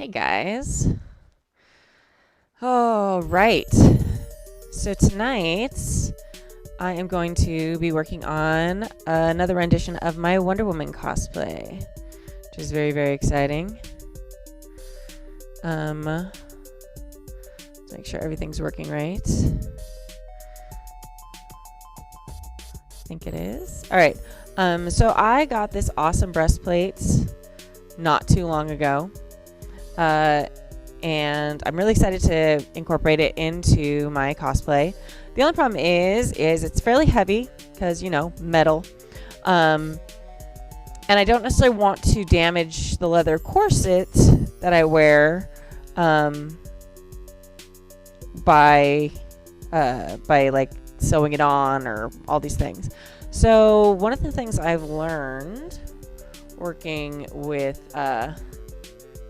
Hey guys. All right. So tonight I am going to be working on another rendition of my Wonder Woman cosplay, which is very, very exciting. Let's make sure everything's working right. I think it is. All right. So I got this awesome breastplate not too long ago. And I'm really excited to incorporate it into my cosplay. The only problem is it's fairly heavy because, metal. And I don't necessarily want to damage the leather corset that I wear by like sewing it on or all these things. So one of the things I've learned working with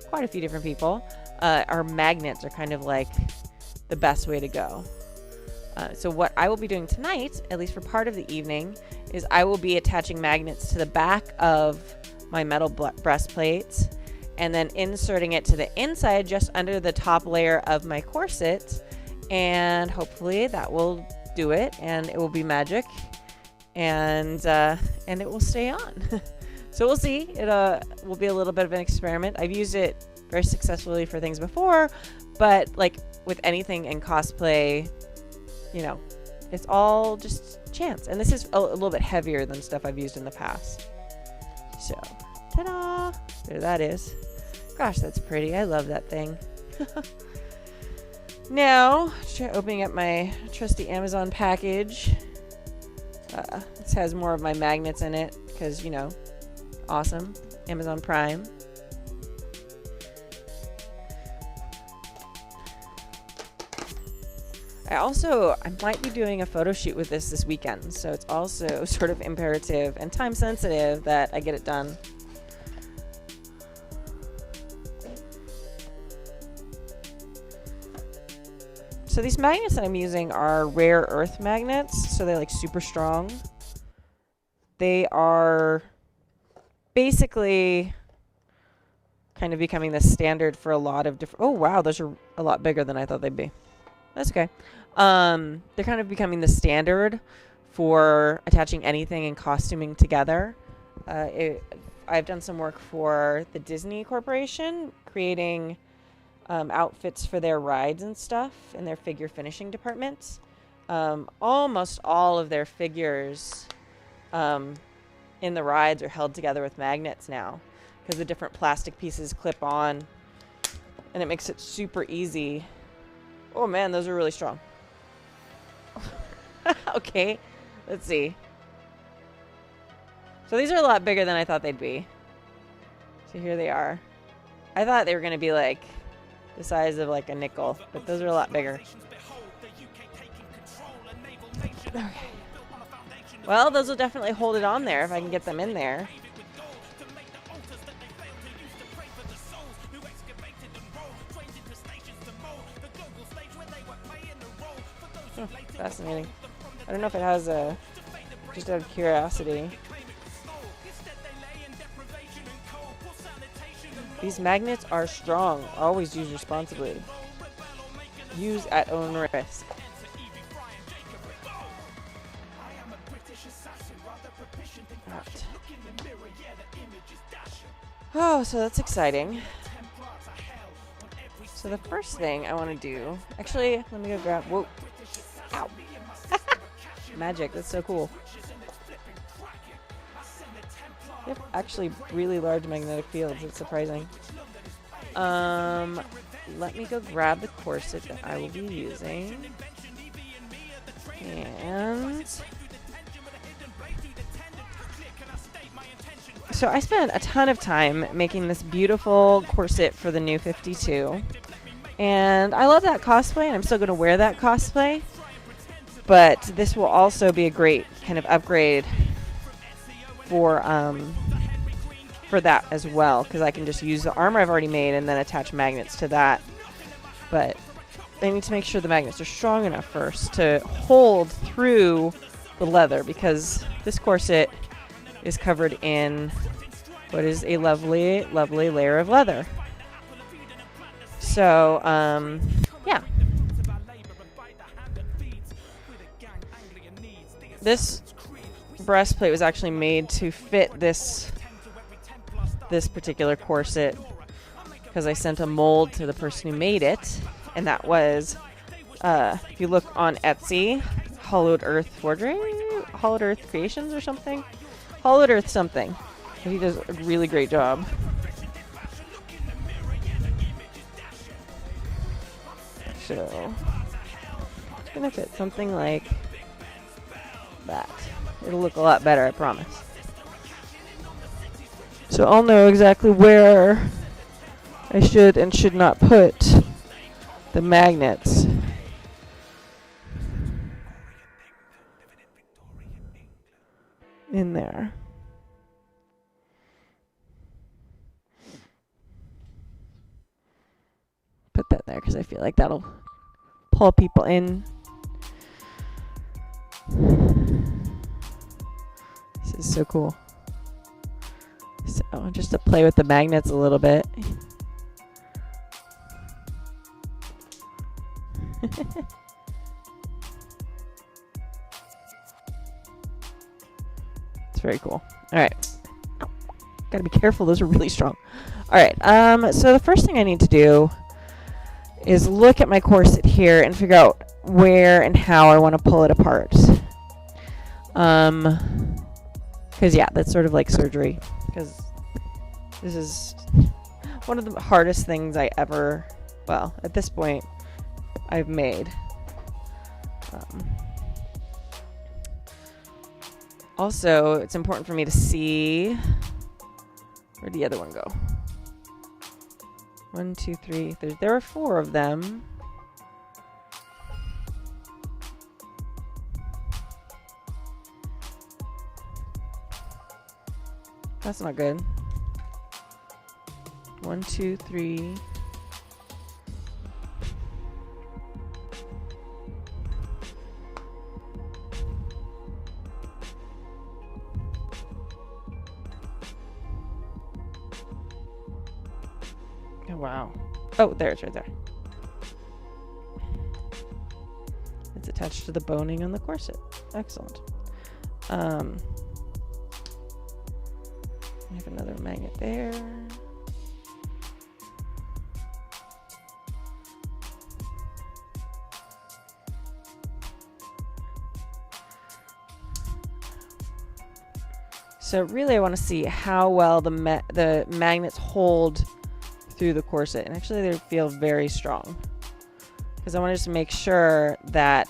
quite a few different people are magnets are kind of like the best way to go. So what I will be doing tonight, at least for part of the evening, is I will be attaching magnets to the back of my metal breastplate and then inserting it to the inside just under the top layer of my corset, and hopefully that will do it and it will be magic and it will stay on. So we'll see. It will be a little bit of an experiment. I've used it very successfully for things before, but like with anything in cosplay, it's all just chance. And this is a little bit heavier than stuff I've used in the past. So, ta-da! There that is. Gosh, that's pretty. I love that thing. Now, try opening up my trusty Amazon package. This has more of my magnets in it because, awesome. Amazon Prime. I might be doing a photo shoot with this weekend, so it's also sort of imperative and time sensitive that I get it done. So these magnets that I'm using are rare earth magnets, so they're like super strong. They are basically kind of becoming the standard for a lot of different... Oh wow, those are a lot bigger than I thought they'd be. That's okay. They're kind of becoming the standard for attaching anything and costuming together. I've done some work for the Disney Corporation, creating outfits for their rides and stuff in their figure finishing departments. Almost all of their figures in the rides are held together with magnets now because the different plastic pieces clip on, and it makes it super easy. Oh man, those are really strong. Okay, let's see. So these are a lot bigger than I thought they'd be. So here they are. I thought they were going to be like the size of like a nickel, but those are a lot bigger. Okay. Well, those will definitely hold it on there if I can get them in there. Fascinating. I don't know if it has a... Just out of curiosity. These magnets are strong. Always use responsibly. Use at own risk. Right. Oh, so that's exciting. So the first thing I want to do... Actually, let me go grab... Whoa. Ow. Magic, that's so cool. They have actually really large magnetic fields, it's surprising. Let me go grab the corset that I will be using. And... So I spent a ton of time making this beautiful corset for the New 52. And I love that cosplay, and I'm still going to wear that cosplay. But this will also be a great kind of upgrade for that as well, because I can just use the armor I've already made and then attach magnets to that. But I need to make sure the magnets are strong enough first to hold through the leather, because this corset is covered in what is a lovely, lovely layer of leather. So, yeah. This breastplate was actually made to fit this particular corset because I sent a mold to the person who made it, and that was, if you look on Etsy, Hollowed Earth Creations or something, Hollowed Earth something. He does a really great job. So it's gonna fit something like that. It'll look a lot better, I promise. So I'll know exactly where I should and should not put the magnets. In there. Put that there because I feel like that'll pull people in. This is so cool. So just to play with the magnets a little bit. It's very cool. All right. Gotta be careful. Those are really strong. All right. So the first thing I need to do is look at my corset here and figure out where and how I want to pull it apart. Because yeah, that's sort of like surgery. Because this is one of the hardest things I ever, well, at this point, I've made. Also, it's important for me to see, where'd the other one go? 1, 2, 3. There are 4 of them. That's not good. 1, 2, 3. Oh, wow. Oh, there, it's right there. It's attached to the boning on the corset. Excellent. I have another magnet there. So really I want to see how well the magnets hold through the corset. And actually they feel very strong. Because I want to just make sure that,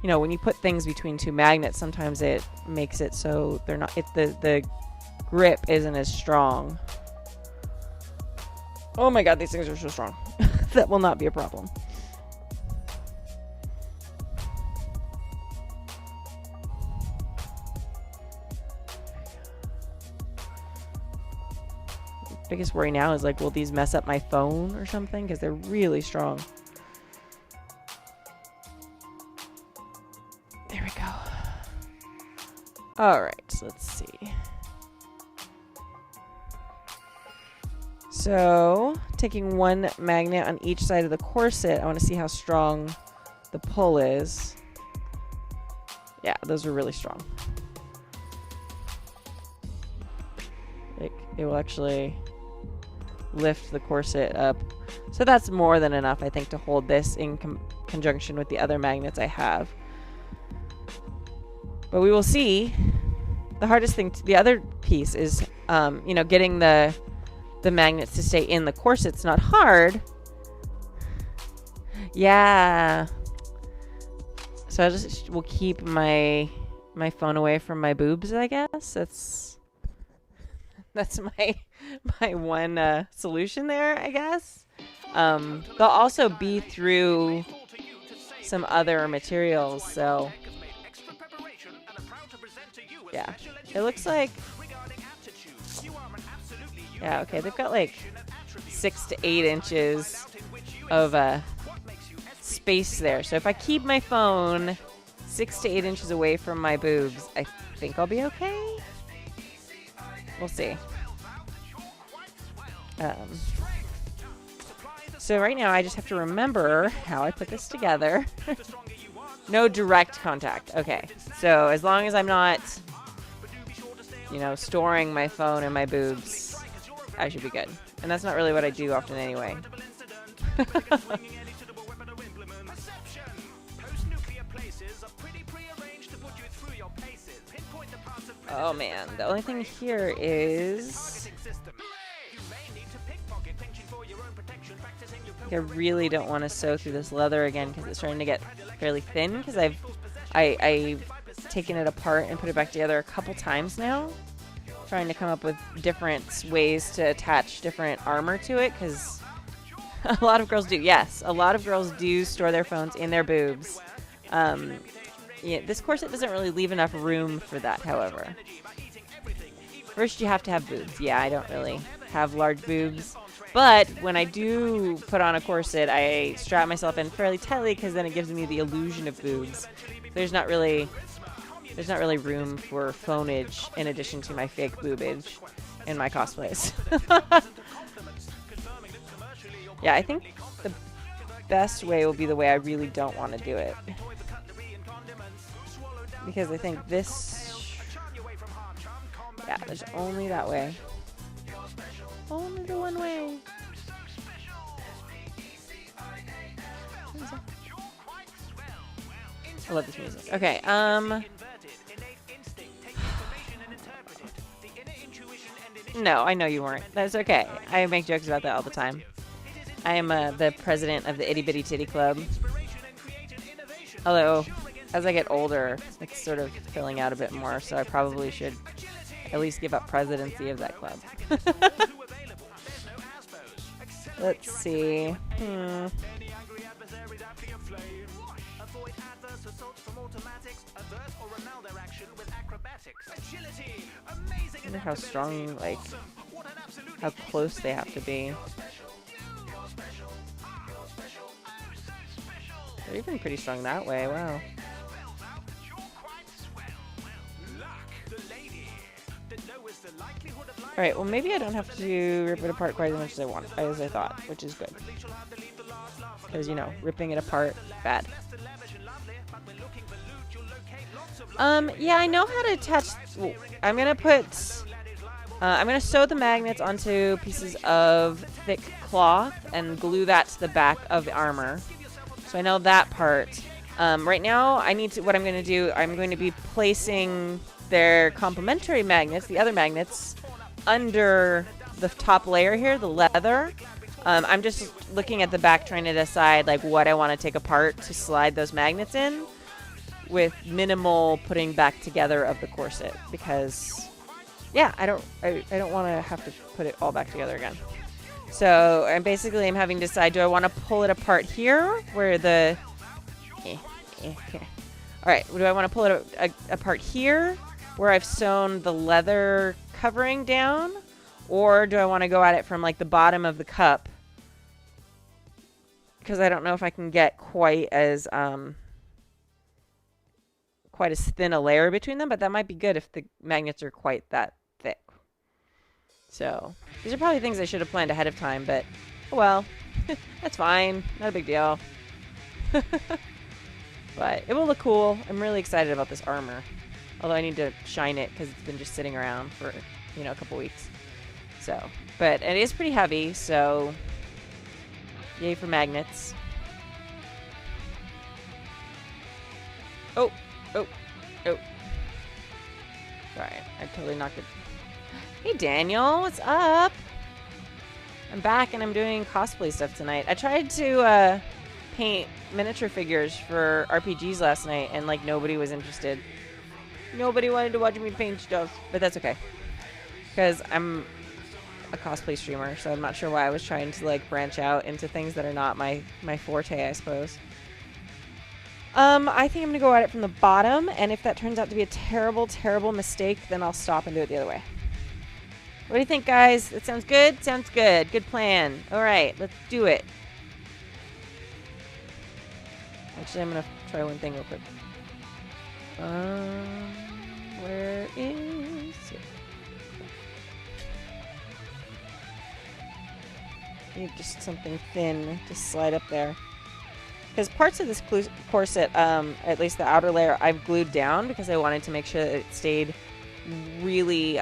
you know, when you put things between 2 magnets, sometimes it makes it so they're not, the grip isn't as strong. Oh my god, these things are so strong. That will not be a problem. Biggest worry now is like, will these mess up my phone or something? Because they're really strong. There we go. All right, so let's see. So, taking one magnet on each side of the corset, I want to see how strong the pull is. Yeah, those are really strong. Like, it will actually lift the corset up. So that's more than enough, I think, to hold this in conjunction with the other magnets I have. But we will see. The hardest thing, the other piece is, you know, getting the magnets to stay in the corset's not hard. Yeah. So I just will keep my phone away from my boobs, I guess. That's my one solution there, I guess. They'll also be through some other materials, so yeah. It looks like, yeah, okay, they've got like 6 to 8 inches of space there. So if I keep my phone 6 to 8 inches away from my boobs, I think I'll be okay. We'll see. So right now I just have to remember how I put this together. No direct contact. Okay. So as long as I'm not, you know, storing my phone in my boobs, I should be good. And that's not really what I do often anyway. Oh man, the only thing here is I really don't want to sew through this leather again because it's starting to get fairly thin because I've taken it apart and put it back together a couple times now, trying to come up with different ways to attach different armor to it because a lot of girls do. Yes, a lot of girls do store their phones in their boobs. Yeah, this corset doesn't really leave enough room for that, however. First, you have to have boobs. Yeah, I don't really have large boobs. But when I do put on a corset, I strap myself in fairly tightly because then it gives me the illusion of boobs. There's not really room for phonage in addition to my fake boobage in my cosplays. Yeah, I think the best way will be the way I really don't want to do it. Because I think this... Yeah, there's only that way. Only the one way. I love this music. Okay, no, I know you weren't. That's okay. I make jokes about that all the time. I am the president of the Itty Bitty Titty Club. Although, as I get older, it's sort of filling out a bit more, so I probably should at least give up presidency of that club. Let's see. I wonder how strong, like, how close they have to be. They're even pretty strong that way, wow. Alright, well maybe I don't have to rip it apart quite as much as I thought, which is good. Because, you know, ripping it apart, bad. Yeah, I know how to attach... I'm gonna sew the magnets onto pieces of thick cloth and glue that to the back of the armor. So I know that part. Right now, what I'm going to do, I'm going to be placing their complementary magnets, the other magnets, under the top layer here, the leather. I'm just looking at the back trying to decide like what I want to take apart to slide those magnets in with minimal putting back together of the corset because yeah, I don't want to have to put it all back together again. So I'm having to decide, do I want to pull it apart here where the Alright, do I want to pull it apart here where I've sewn the leather covering down, or do I want to go at it from like the bottom of the cup? Because I don't know if I can get quite as thin a layer between them, but that might be good if the magnets are quite that thick. So these are probably things I should have planned ahead of time, but oh well, that's fine, not a big deal. But it will look cool. I'm really excited about this armor. Although I need to shine it because it's been just sitting around for, you know, a couple weeks. So, but it is pretty heavy, so yay for magnets. Oh. Sorry, I totally knocked it. Hey Daniel, what's up? I'm back and I'm doing cosplay stuff tonight. I tried to paint miniature figures for RPGs last night and like nobody was interested. Nobody wanted to watch me paint stuff, but that's okay. Because I'm a cosplay streamer, so I'm not sure why I was trying to like branch out into things that are not my forte, I suppose. I think I'm gonna go at it from the bottom, and if that turns out to be a terrible, terrible mistake, then I'll stop and do it the other way. What do you think, guys? That sounds good? Sounds good. Good plan. Alright, let's do it. Actually, I'm gonna try one thing real quick. Where is it? need just something thin to slide up there. Because parts of this corset, at least the outer layer, I've glued down because I wanted to make sure that it stayed really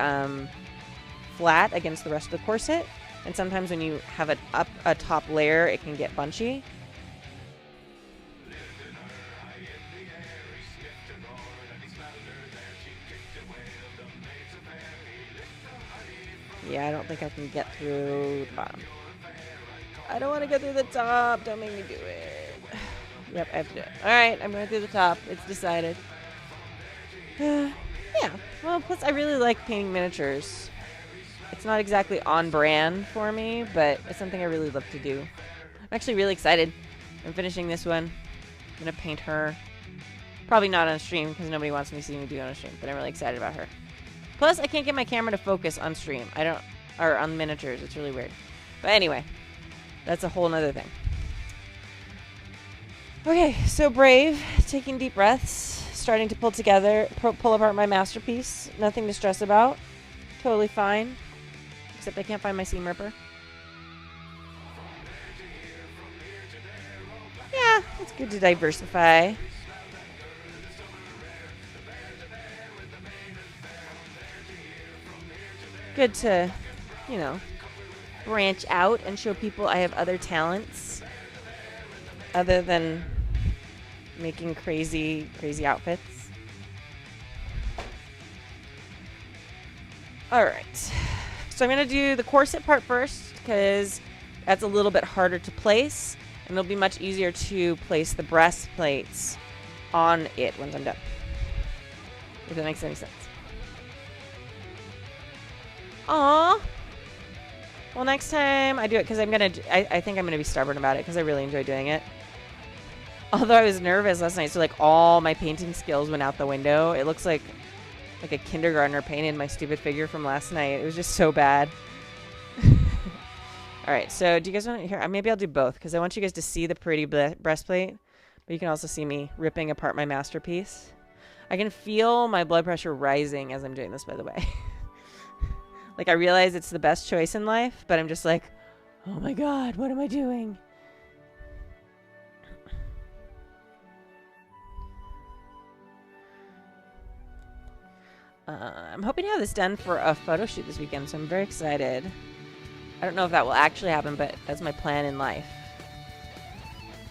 flat against the rest of the corset. And sometimes when you have a top layer, it can get bunchy. Yeah, I don't think I can get through the bottom. I don't want to go through the top. Don't make me do it. Yep, I have to do it. Alright, I'm going through the top. It's decided. Yeah. Well, plus I really like painting miniatures. It's not exactly on brand for me, but it's something I really love to do. I'm actually really excited. I'm finishing this one. I'm going to paint her. Probably not on stream because nobody wants me to see me do it on stream, but I'm really excited about her. Plus, I can't get my camera to focus on stream. Or on miniatures. It's really weird. But anyway, that's a whole nother thing. Okay, so Brave, taking deep breaths, starting to pull apart my masterpiece. Nothing to stress about. Totally fine. Except I can't find my seam ripper. Yeah, it's good to diversify. Good to, you know, branch out and show people I have other talents other than making crazy outfits. Alright, so I'm going to do the corset part first because that's a little bit harder to place, and it'll be much easier to place the breastplates on it once I'm done, if that makes any sense. Aww. Well, next time I do it, because I think I'm gonna be stubborn about it, because I really enjoy doing it. Although I was nervous last night, so like all my painting skills went out the window. It looks like a kindergartner painted my stupid figure from last night. It was just so bad. Alright, so do you guys want to hear? Maybe I'll do both, because I want you guys to see the pretty breastplate, but you can also see me ripping apart my masterpiece. I can feel my blood pressure rising as I'm doing this, by the way. Like, I realize it's the best choice in life, but I'm just like, oh my god, what am I doing? I'm hoping to have this done for a photo shoot this weekend, so I'm very excited. I don't know if that will actually happen, but that's my plan in life.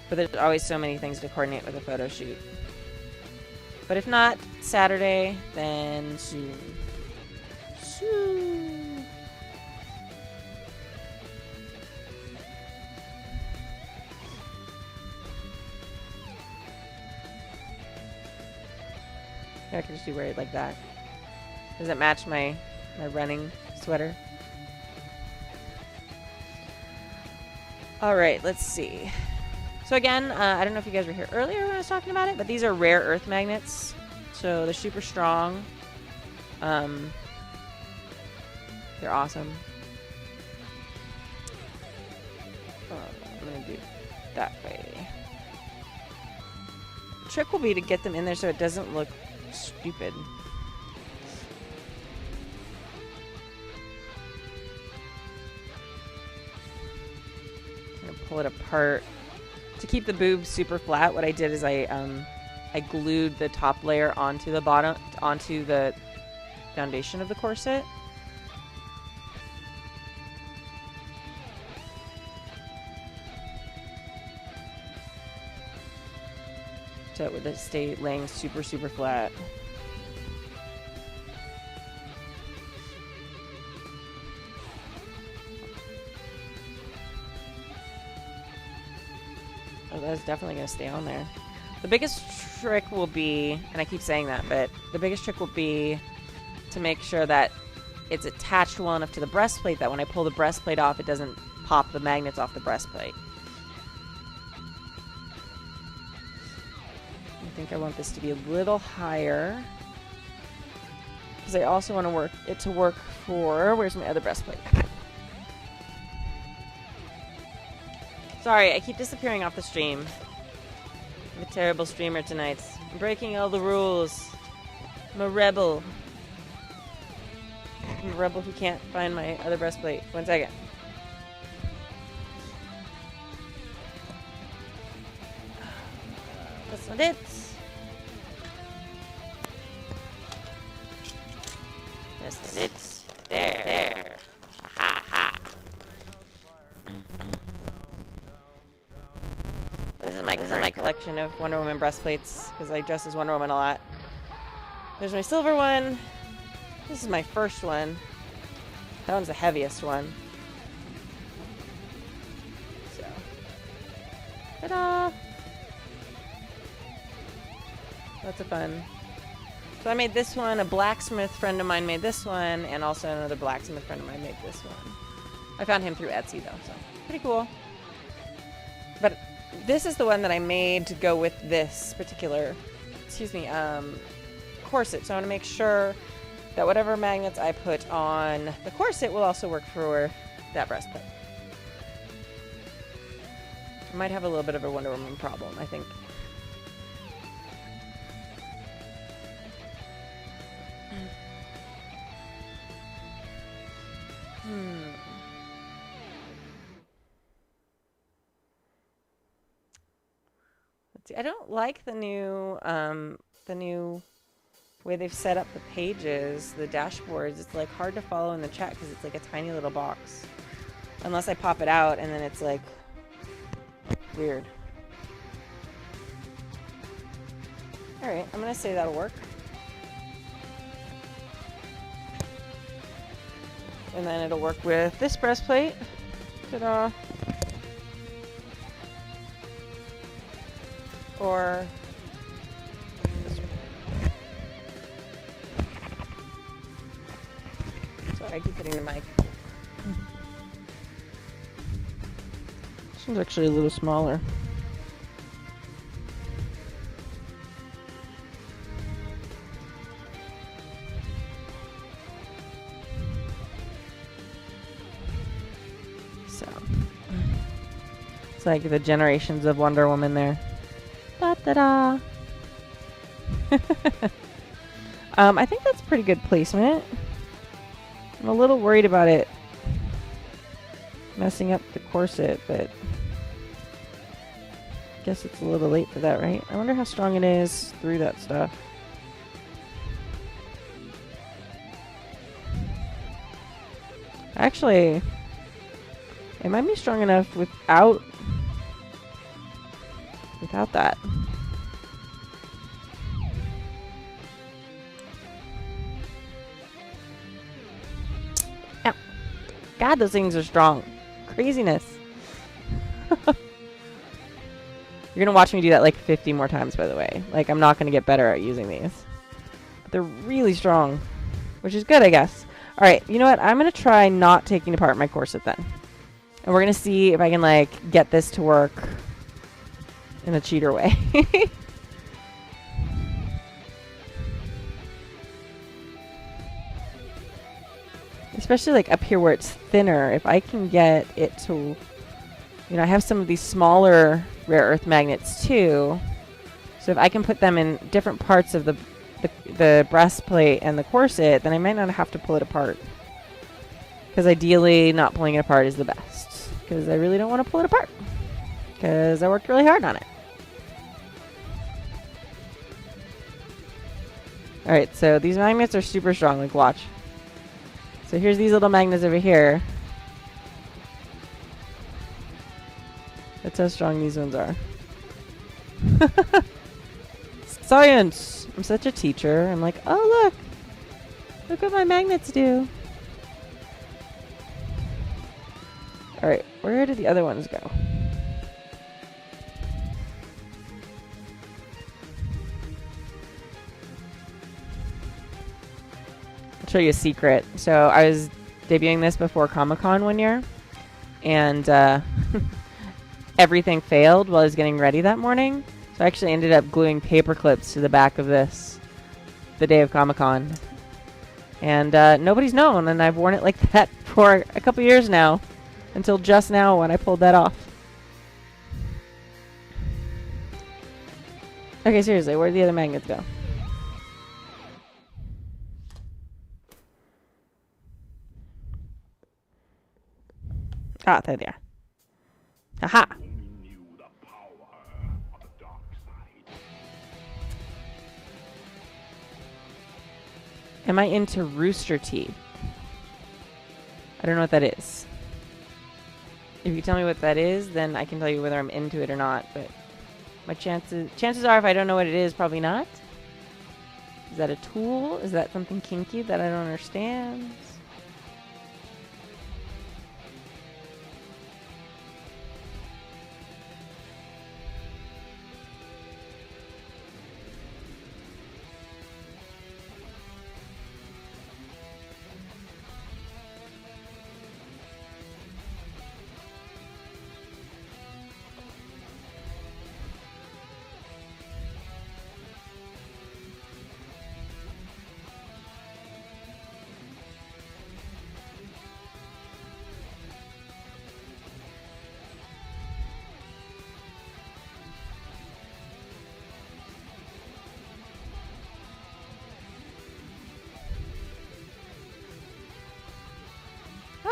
But there's always so many things to coordinate with a photo shoot. But if not Saturday, then soon. Soon. I can just be wear it like that. Does it match my running sweater? Alright, let's see. So again, I don't know if you guys were here earlier when I was talking about it, but these are rare earth magnets. So they're super strong. They're awesome. I'm going to do it that way. The trick will be to get them in there so it doesn't look stupid. I'm gonna pull it apart to keep the boobs super flat. What I did is I glued the top layer onto the bottom, onto the foundation of the corset. So it would stay laying super flat. Oh, that's definitely going to stay on there. The biggest trick will be, and I keep saying that, but the biggest trick will be to make sure that it's attached well enough to the breastplate that when I pull the breastplate off, it doesn't pop the magnets off the breastplate. I think I want this to be a little higher because I also want it to work for, where's my other breastplate? Sorry, I keep disappearing off the stream. I'm a terrible streamer tonight. I'm breaking all the rules. I'm a rebel. I'm a rebel who can't find my other breastplate. 1 second. not it. That's not it. There. Ha ha. This is my collection of Wonder Woman breastplates because I dress as Wonder Woman a lot. There's my silver one. This is my first one. That one's the heaviest one. So, ta-da! Lots of fun. So I made this one. A blacksmith friend of mine made this one, and also another blacksmith friend of mine made this one. I found him through Etsy though, so pretty cool. But this is the one that I made to go with this particular, corset. So I want to make sure that whatever magnets I put on the corset will also work for that breastplate. I might have a little bit of a Wonder Woman problem, I think. Let's see. I don't like the new way they've set up the pages, the dashboards. It's like hard to follow in the chat because it's like a tiny little box. Unless I pop it out and then it's like weird. Alright, I'm gonna say that'll work. And then it'll work with this breastplate. Ta-da! Or this one. Sorry, I keep hitting the mic. This one's actually a little smaller. So it's like the generations of Wonder Woman there. Da-da-da. I think that's pretty good placement. I'm a little worried about it messing up the corset, but I guess it's a little late for that, right? I wonder how strong it is through that stuff. Actually, it might be strong enough without that. Ow. God, those things are strong. Craziness. You're gonna watch me do that like 50 more times, by the way. Like, I'm not gonna get better at using these. But they're really strong, which is good, I guess. Alright, you know what? I'm gonna try not taking apart my corset then. And we're gonna see if I can, like, get this to work in a cheater way. Especially like up here where it's thinner, if I can get it to, you know, I have some of these smaller rare earth magnets too. So if I can put them in different parts of the breastplate and the corset, then I might not have to pull it apart. Because ideally, not pulling it apart is the best. Because I really don't want to pull it apart. Because I worked really hard on it. Alright, so these magnets are super strong, like watch. So here's these little magnets over here. That's how strong these ones are. Science! I'm such a teacher. I'm like, oh look! Look what my magnets do. Alright, where did the other ones go? Show you a secret. So I was debuting this before Comic-Con one year, and everything failed while I was getting ready that morning. So I actually ended up gluing paper clips to the back of this the day of Comic-Con. And nobody's known, and I've worn it like that for a couple years now, until just now when I pulled that off. Okay, seriously, where did the other magnets go? Ah, there they are. Haha! Am I into Rooster Teeth? I don't know what that is. If you tell me what that is, then I can tell you whether I'm into it or not. But my chances are, if I don't know what it is, probably not. Is that a tool? Is that something kinky that I don't understand?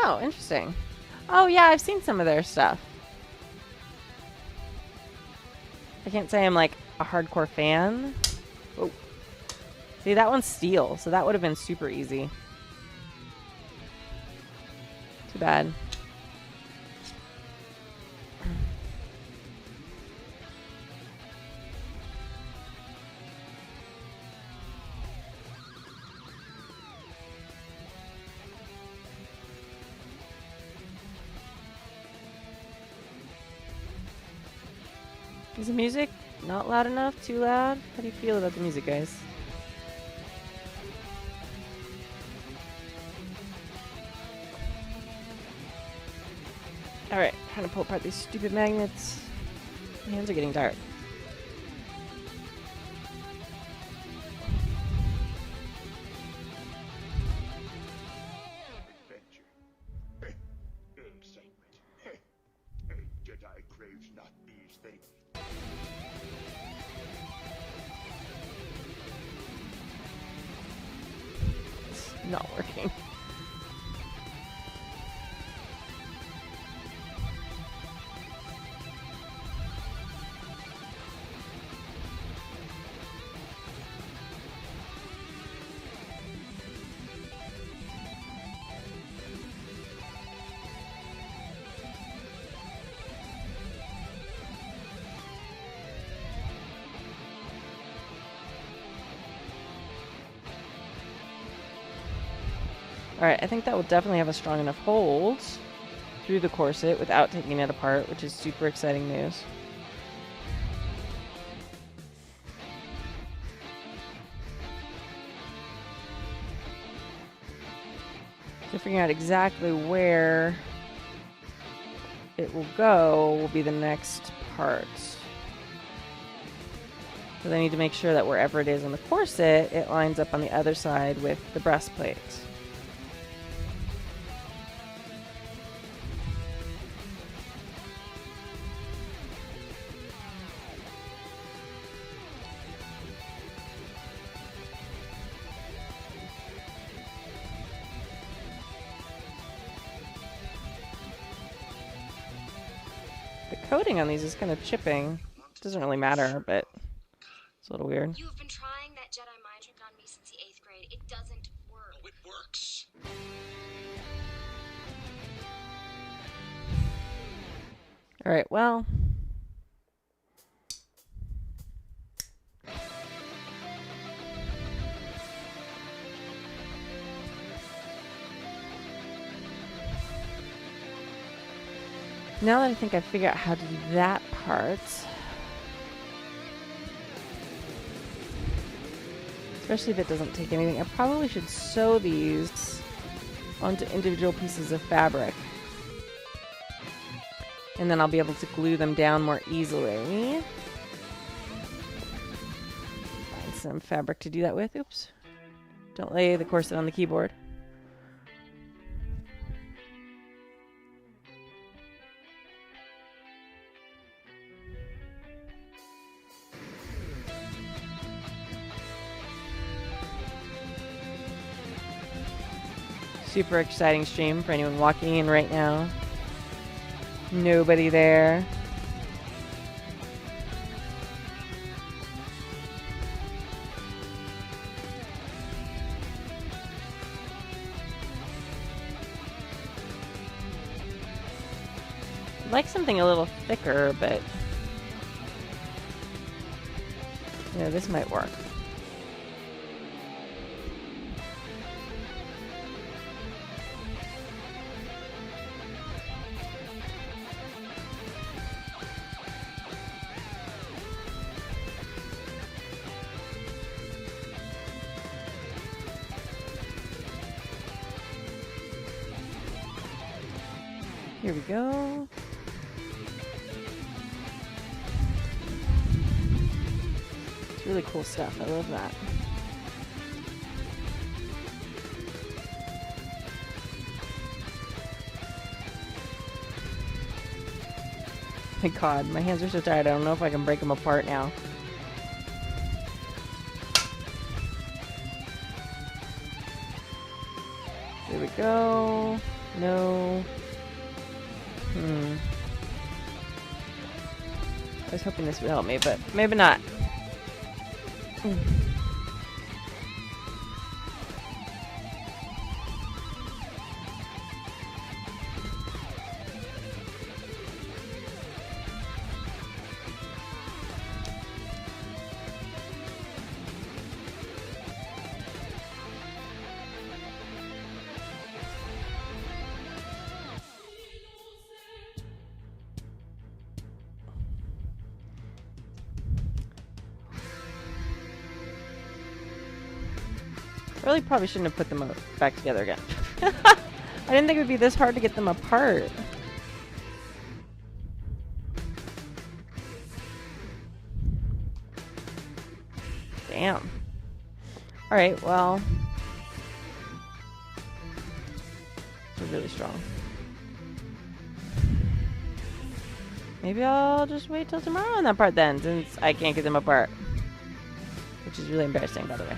Oh, interesting. Oh, yeah, I've seen some of their stuff. I can't say I'm, like, a hardcore fan. Oh. See, that one's steel, so that would have been super easy. Too bad. Is the music not loud enough? Too loud? How do you feel about the music, guys? Alright, trying to pull apart these stupid magnets. My hands are getting tired. Adventure. Excitement. A Jedi craves not these things. It's not working. Alright, I think that will definitely have a strong enough hold through the corset without taking it apart, which is super exciting news. So figuring out exactly where it will go will be the next part. Because I need to make sure that wherever it is on the corset, it lines up on the other side with the breastplate. The coating on these is kind of chipping. Doesn't really matter, but it's a little weird. You have been trying that Jedi mind trick on me since the 8th grade. It doesn't work. Oh, it works. Alright, well. Now that I think I figured out how to do that part, especially if it doesn't take anything, I probably should sew these onto individual pieces of fabric. And then I'll be able to glue them down more easily. Find some fabric to do that with. Oops. Don't lay the corset on the keyboard. Super exciting stream for anyone walking in right now. Nobody there. like something a little thicker, but yeah, this might work. Here we go. It's really cool stuff. I love that. My God, my hands are so tired. I don't know if I can break them apart now. Here we go. No. I was hoping this would help me, but maybe not. I really probably shouldn't have put them back together again. I didn't think it would be this hard to get them apart. Damn. Alright, well. They're really strong. Maybe I'll just wait till tomorrow on that part then, since I can't get them apart. Which is really embarrassing, by the way.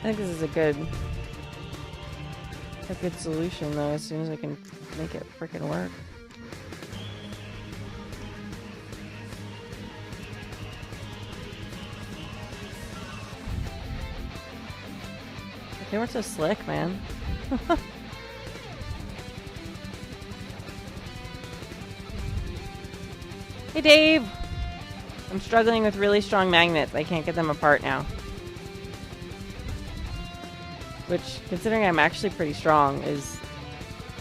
I think this is a good solution though, as soon as I can make it freaking work. They weren't so slick, man. Hey Dave! I'm struggling with really strong magnets. I can't get them apart now. Which, considering I'm actually pretty strong, is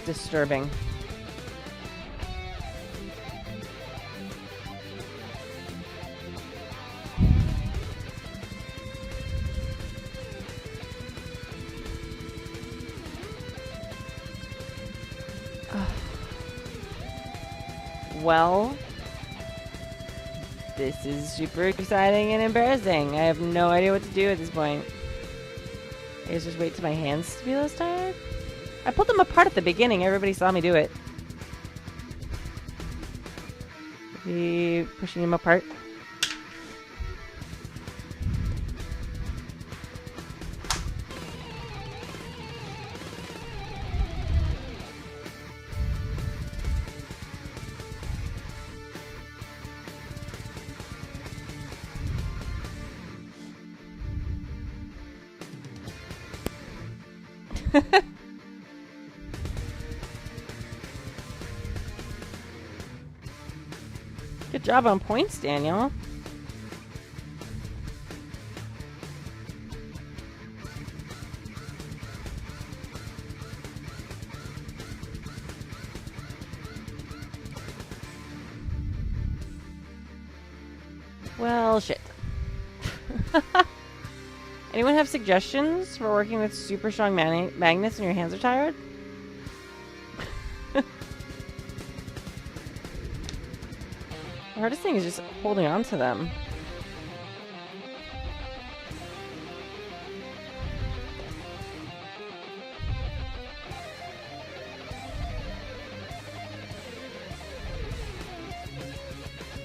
disturbing. Well, this is super exciting and embarrassing. I have no idea what to do at this point. I guess just wait till my hands to be less tired. I pulled them apart at the beginning. Everybody saw me do it. Maybe pushing them apart. Good job on points, Daniel. Well, shit. Anyone have suggestions for working with super strong magnets when your hands are tired? The hardest thing is just holding on to them.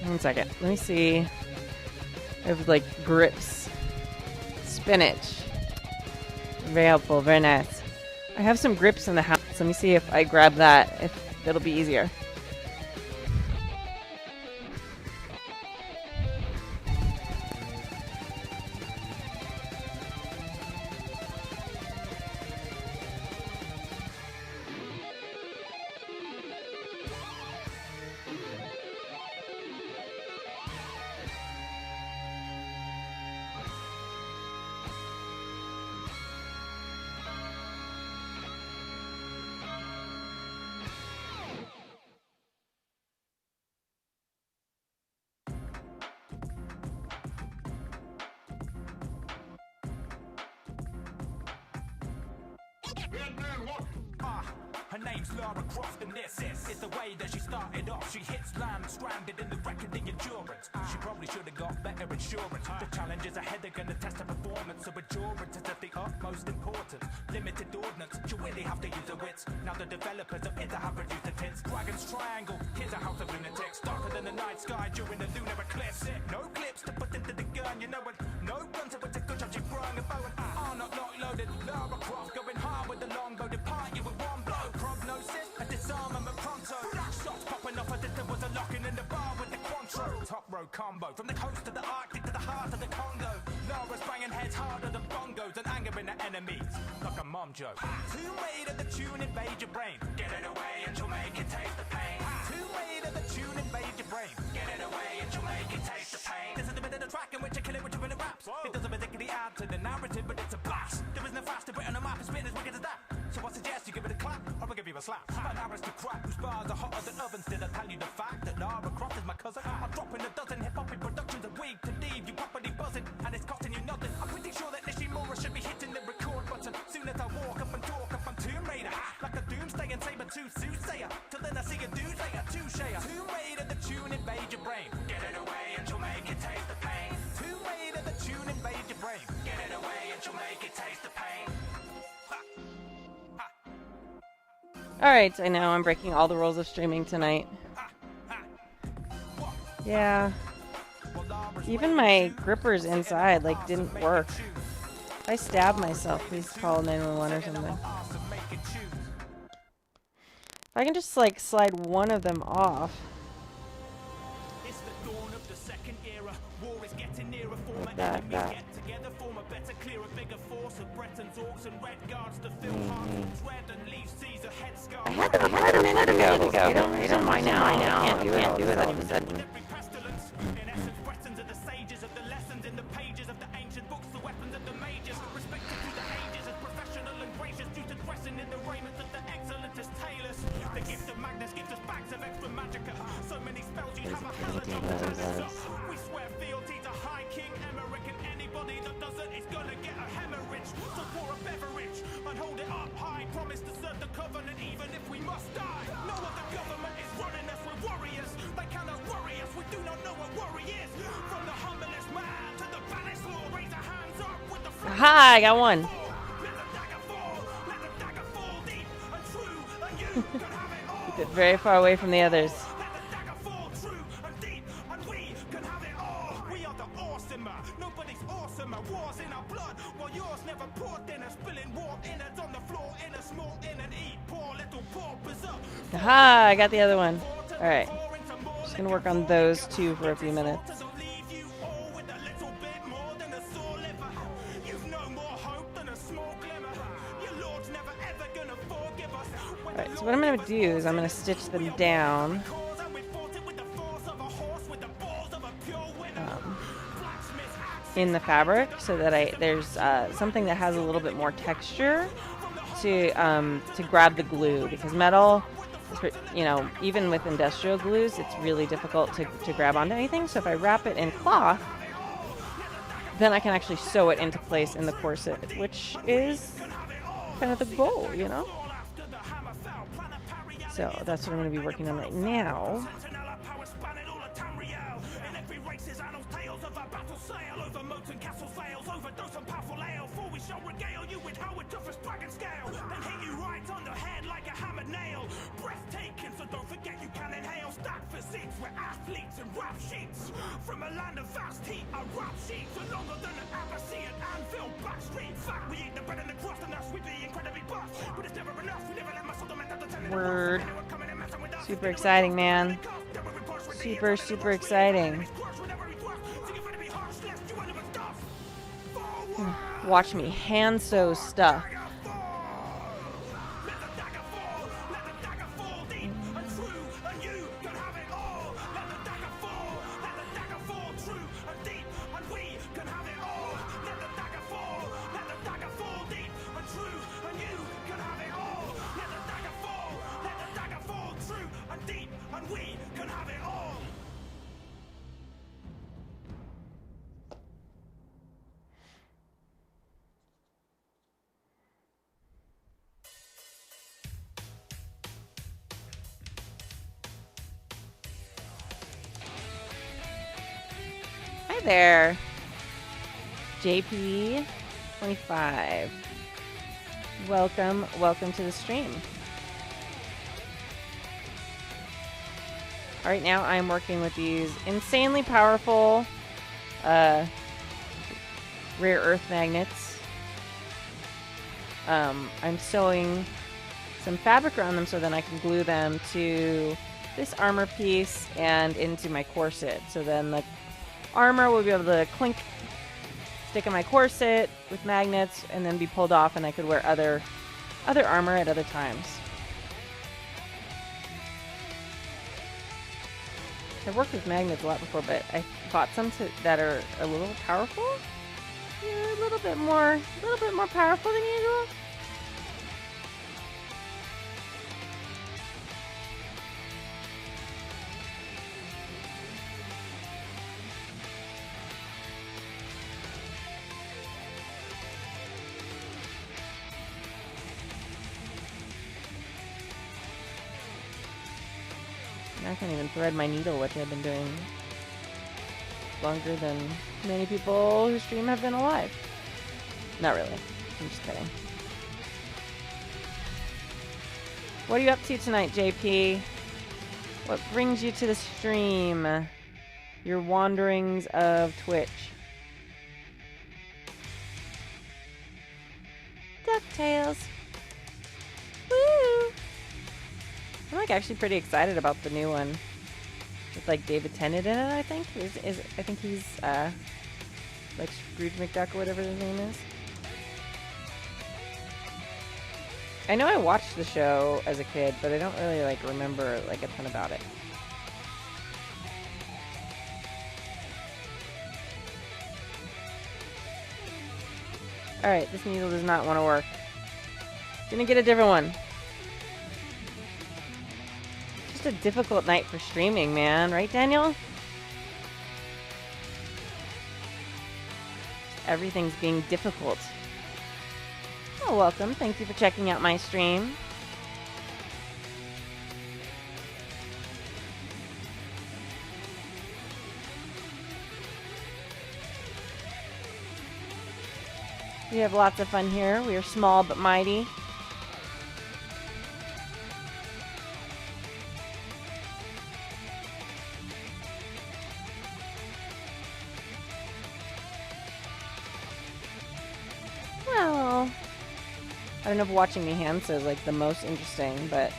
One second. Let me see. I have like grips. Spinach. Very helpful. Very nice. I have some grips in the house. Let me see if I grab that. If it'll be easier. Her name's Lara Croft, and this is the way that she started off. She hits land stranded in the wreck of the endurance. She probably should have got better insurance. The challenges ahead are gonna test her performance, so endurance is of the utmost importance. Limited ordnance, she'll really have to use her wits. Now the developers appear to have reduced the tints. Dragon's Triangle, here's a house of lunatics. Darker than the night sky during the lunar eclipse. No clips to put into the gun, you know it. No gun to put a good job, she brung a bow and are not locked-loaded. Lara Croft going hard with the longbow, depart you with one blow. Prognosis, a disarmament pronto. Shots popping off as if there was a locking in the bar with the Quantro. Top row combo, from the coast to the Arctic to the heart of the Congo. Lara's banging heads harder than bongos and angering the enemies like a mom joke. Too made of the tune invade your brain. Get it away and she'll make you taste the pain. Too made of the tune invade your brain. Get it away and she'll make you taste the pain. This is the bit of the track in which you kill it with your minute raps. It doesn't particularly add to the narrative, but it's a blast. There isn't a faster Brit on the map, it's been as wicked as that. So I suggest you give it a clap, or I'll give you a slap. An aristocrat whose bars are hotter than ovens. Did I tell you the fact that Lara Croft is my cousin? I'm dropping a dozen hip-hop productions a week to leave you properly buzzing, and it's costing you nothing. I'm pretty sure that Nishimura should be hitting the record button soon as I walk up and talk up on Tomb Raider, like a doomsday and saber-tooth soothsayer. Till then I see a dude later, two-shayer. Tomb Raider, the tune invade your brain. Get it away and she'll make you taste the pain. Tomb Raider, the tune invade your brain. Get it away and she'll make you taste the pain. Alright, I know I'm breaking all the rules of streaming tonight. Yeah. Even my grippers inside, like, didn't work. If I stab myself, please call 911 or something. If I can just, like, slide one of them off. It's the dawn of the second era. War is getting nearer. Former That. get together, form a better, clearer, bigger force of Bretons, Orcs, and Red Guards to fill hearts with dread and leave Caesar head scarred. I had a minute ago. You don't mind now. I can't do it all of a sudden. Every pestilence. In essence, Bretons are the sages of the lessons in the pages of the ancient books, the weapons of the mages, respected through the ages as professional and gracious due to dressing in the raiment of the excellentest tailors. The gift of Magnus gives us bags of extra magicka. So many spells you have a hazard of the We swear fealty to High King Emmerich, and anybody that doesn't is gonna get a hemorrhage. So pour a beverage and hold it up high. Promise to serve the covenant even if we must die. No other government is running us, we're warriors. They cannot worry us, we do not know what worry is. From the humblest man to the baddest lord, raise our hands up with the Aha, I got one. let the dagger fall, let the dagger fall deep and true, and you can have it all. Keep it very far away from the others. Let the dagger fall true and deep, and we can have it all. We are the awesomer, nobody's awesomer. War's in our blood, while yours never poured dinner. Spilling warm innards on the floor in a small inn and eat. Poor little paupers up. Aha, I got the other one. Alright. Just gonna work on those two for a few minutes. Doesn't leave you all with a little bit more than a sore liver. You've no more hope than a small glimmer. Your Lord's never ever gonna forgive us. When Alright, so what I'm gonna do is I'm gonna stitch them down. cause and we fought it with the force of a horse, with the balls of a pure winner. Blacksmith's axe In the fabric so that there's something that has a little bit more texture to grab the glue, because metal, you know, even with industrial glues, it's really difficult to grab onto anything. So if I wrap it in cloth, then I can actually sew it into place in the corset, which is kind of the goal, you know. So that's what I'm going to be working on right now. Sentinella power spanning all of Tamriel. In every race's annals, tales of a battle sail over moats and castle sails, overdose on powerful ale. For we shall regale you with Howard Duffus dragon scale, then hit you right on the head like a hammered nail. Breathtaking, so don't forget you can inhale. Stack physiques, we're athletes and rap sheets. From a land of vast heat, our rap sheets are longer than an Abbassian Anfield backstreet. Fact, we eat the bread and the crust, and thus we be incredibly buff. But it's never enough, we never let muscle the method of the Word. Super exciting, man. Super, super exciting. Watch me hand sew stuff. there, JP25. Welcome to the stream. All right, now I'm working with these insanely powerful rare earth magnets. I'm sewing some fabric around them so then I can glue them to this armor piece and into my corset. So then the armor will be able to stick in my corset with magnets and then be pulled off, and I could wear other armor at other times. I've worked with magnets a lot before, but I bought some that are a little powerful. Yeah, a little bit more powerful than usual. I can't even thread my needle, which I've been doing longer than many people who stream have been alive. Not really. I'm just kidding. What are you up to tonight, JP? What brings you to the stream? Your wanderings of Twitch. DuckTales. Woo! I'm like actually pretty excited about the new one with like David Tennant in it. I think I think he's like Scrooge McDuck or whatever his name is. I know I watched the show as a kid, but I don't really like remember like a ton about it. All right, this needle does not want to work. Gonna get a different one. A difficult night for streaming, man, right, Daniel? Everything's being difficult. Oh, welcome. Thank you for checking out my stream. We have lots of fun here. We are small but mighty. I don't know if watching me hand is like the most interesting, but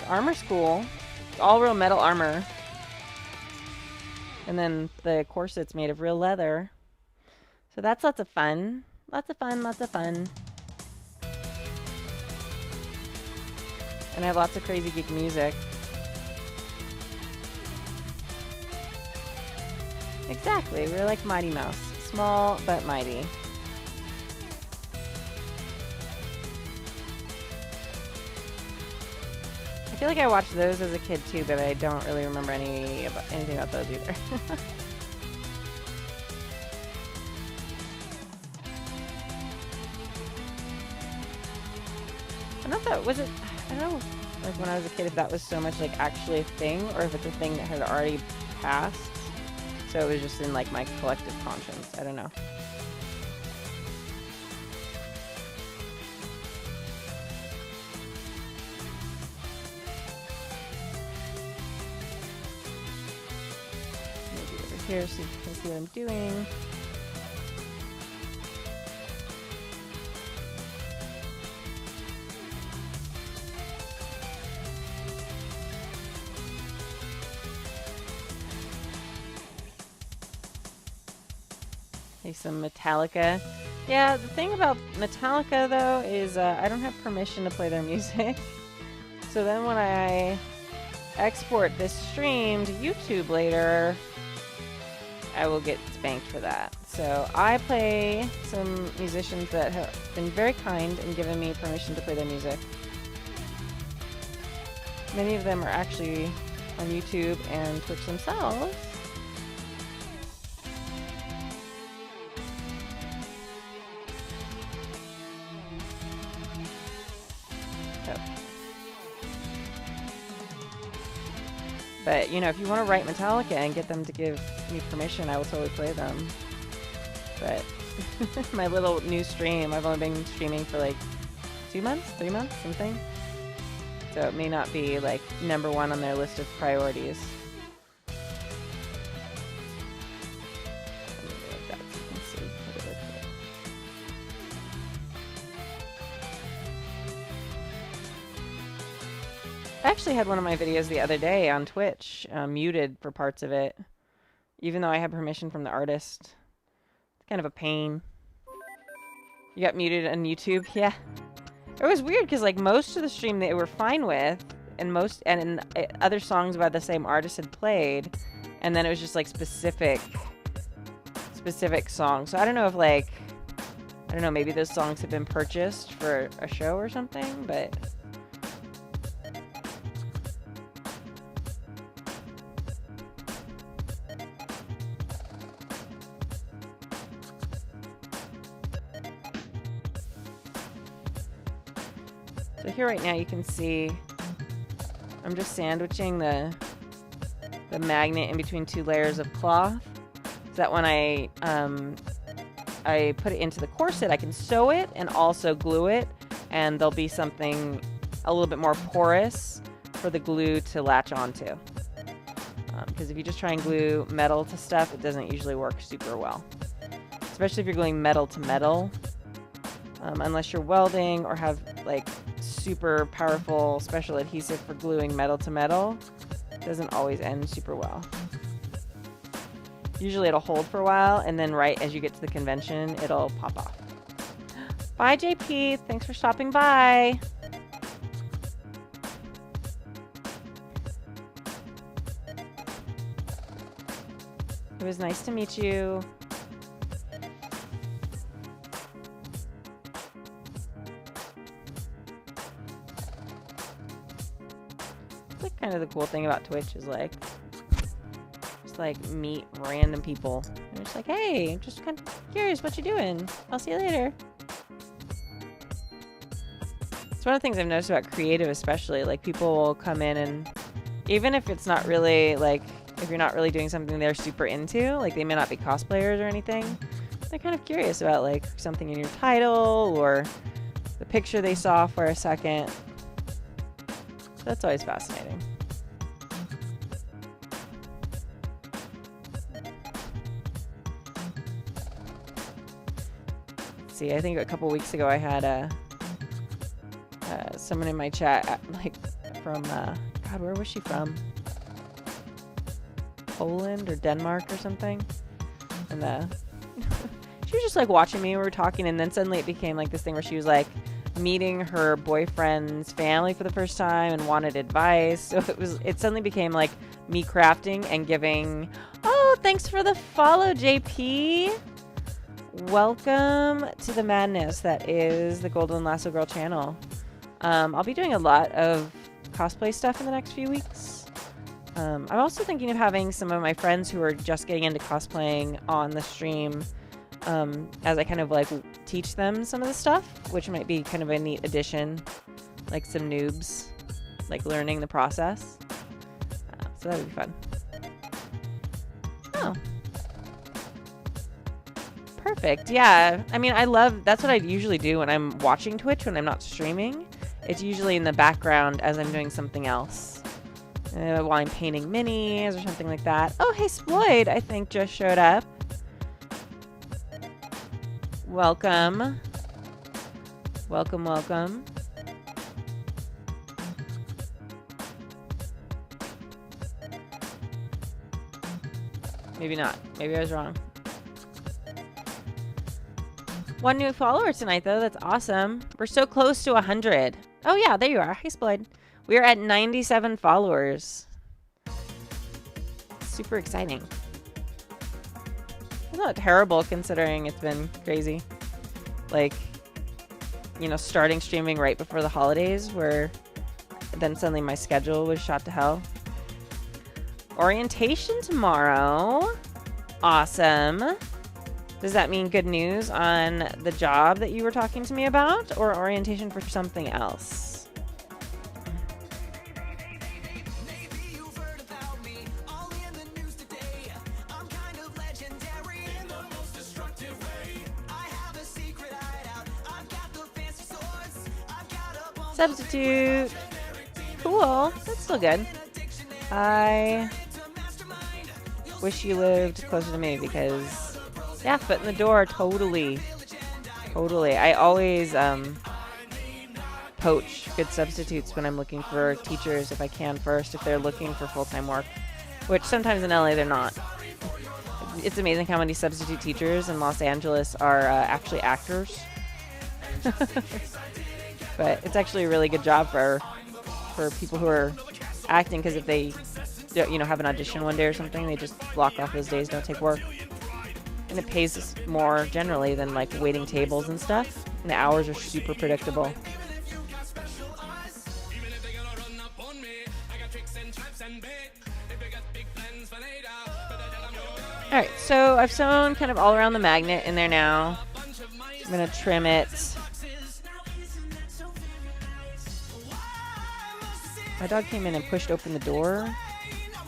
the armor's cool. It's all real metal armor. And then the corset's made of real leather. So that's lots of fun. Lots of fun, lots of fun. And I have lots of crazy geek music. Exactly, we're like Mighty Mouse. Small but mighty. I feel like I watched those as a kid too, but I don't really remember anything about those either. I don't know if that was it. I don't know, like when I was a kid, if that was so much like actually a thing, or if it's a thing that had already passed. So it was just in like my collective conscience. I don't know. Here so you can see what I'm doing. Okay, some Metallica. Yeah, the thing about Metallica though is I don't have permission to play their music. So then when I export this stream to YouTube later, I will get spanked for that. So I play some musicians that have been very kind and given me permission to play their music. Many of them are actually on YouTube and Twitch themselves. But, you know, if you want to write Metallica and get them to give me permission, I will totally play them. But my little new stream, I've only been streaming for like 2 months, 3 months, something. So it may not be like #1 on their list of priorities. I actually had one of my videos the other day on Twitch muted for parts of it, even though I had permission from the artist. It's kind of a pain. You got muted on YouTube? Yeah. It was weird because like most of the stream they were fine with, and other songs by the same artist had played, and then it was just like specific songs. So I don't know if like, I don't know, maybe those songs have been purchased for a show or something, but. So here right now you can see I'm just sandwiching the magnet in between 2 layers of cloth, so that when I put it into the corset, I can sew it and also glue it, and there'll be something a little bit more porous for the glue to latch onto. Because if you just try and glue metal to stuff, it doesn't usually work super well, especially if you're gluing metal to metal. Unless you're welding or have like super powerful special adhesive for gluing metal to metal, it doesn't always end super well. Usually it'll hold for a while, and then right as you get to the convention, it'll pop off. Bye, JP. Thanks for stopping by. It was nice to meet you. Like kind of the cool thing about Twitch is like just like meet random people. And it's like, hey, just kind of curious what you doing. I'll see you later. It's one of the things I've noticed about creative, especially like people will come in, and even if it's not really like, if you're not really doing something they're super into, like they may not be cosplayers or anything, they're kind of curious about like something in your title or the picture they saw for a second. So that's always fascinating. Let's see, I think a couple weeks ago I had someone in my chat, like from, God, where was she from? Poland or Denmark or something. And she was just like watching me, we were talking, and then suddenly it became like this thing where she was like meeting her boyfriend's family for the first time and wanted advice. So it suddenly became like me crafting and giving. Oh, thanks for the follow, JP. Welcome to the madness that is the Golden Lasso Girl channel. I'll be doing a lot of cosplay stuff in the next few weeks. I'm also thinking of having some of my friends who are just getting into cosplaying on the stream, as I kind of like teach them some of the stuff, which might be kind of a neat addition, like some noobs, like learning the process. So that would be fun. Oh. Perfect. Yeah. I mean, that's what I usually do when I'm watching Twitch, when I'm not streaming. It's usually in the background as I'm doing something else. While I'm painting minis or something like that. Oh, hey, Sployd, I think just showed up. Welcome. Welcome, welcome. Maybe not. Maybe I was wrong. One new follower tonight, though. That's awesome. We're so close to 100. Oh, yeah, there you are. Hey, Sployd. We are at 97 followers. Super exciting. It's not terrible considering it's been crazy. Like, you know, starting streaming right before the holidays, where then suddenly my schedule was shot to hell. Orientation tomorrow. Awesome. Does that mean good news on the job that you were talking to me about, or orientation for something else? Substitute. Cool. That's still good. I wish you lived closer to me because, yeah, foot in the door, totally. Totally. I always poach good substitutes when I'm looking for teachers if I can first, if they're looking for full-time work, which sometimes in LA they're not. It's amazing how many substitute teachers in Los Angeles are actually actors. But it's actually a really good job for people who are acting, because if they have an audition one day or something, they just block off those days, don't take work. And it pays more generally than like waiting tables and stuff. And the hours are super predictable. Alright, so I've sewn kind of all around the magnet in there now. I'm going to trim it. My dog came in and pushed open the door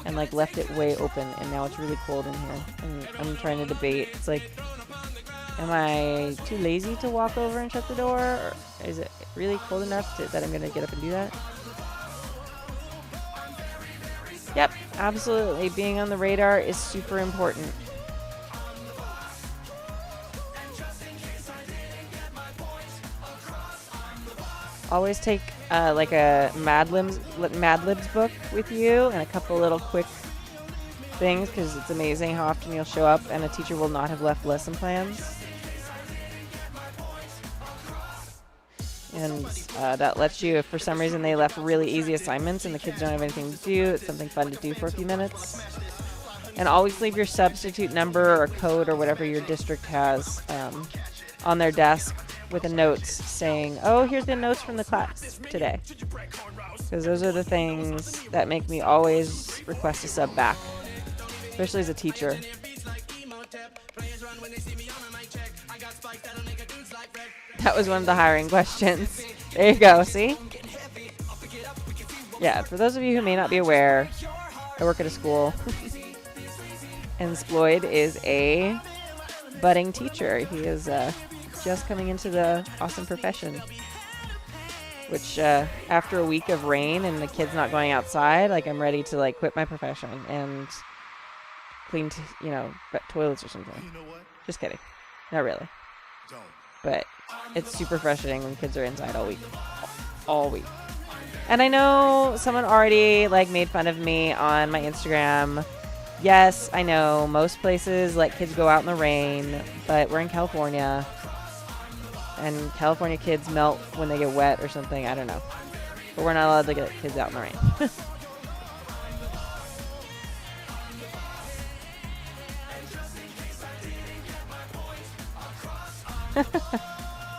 and like left it way open, and now it's really cold in here. And I'm trying to debate. It's like, am I too lazy to walk over and shut the door? Or is it really cold enough that I'm going to get up and do that? Yep, absolutely. Being on the radar is super important. Always take like a Mad Libs book with you and a couple little quick things, because it's amazing how often you'll show up and a teacher will not have left lesson plans. And that lets you, if for some reason they left really easy assignments and the kids don't have anything to do, it's something fun to do for a few minutes. And always leave your substitute number or code or whatever your district has on their desk with a note saying, oh, here's the notes from the class today. Because those are the things that make me always request a sub back, especially as a teacher. That was one of the hiring questions. There you go, see? Yeah, for those of you who may not be aware, I work at a school. And Sployd is a budding teacher. He is just coming into the awesome profession. Which, after a week of rain and the kids not going outside, like, I'm ready to, like, quit my profession and clean, toilets or something. Just kidding. Not really. But it's super frustrating when kids are inside all week. All week. And I know someone already, like, made fun of me on my Instagram. Yes, I know most places let kids go out in the rain, but we're in California. And California kids melt when they get wet or something. I don't know. But we're not allowed to get kids out in the rain.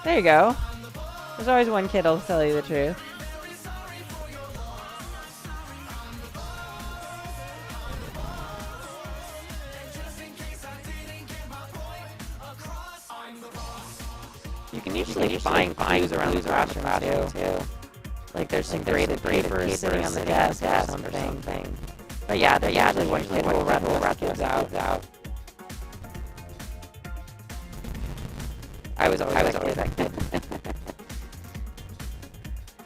There you go. There's always one kid who'll tell you the truth. You can usually find clues around the classroom too. Like there's some graded papers sitting on the desk or something. But yeah, there's usually one kid who will rat those out. I was always that kid.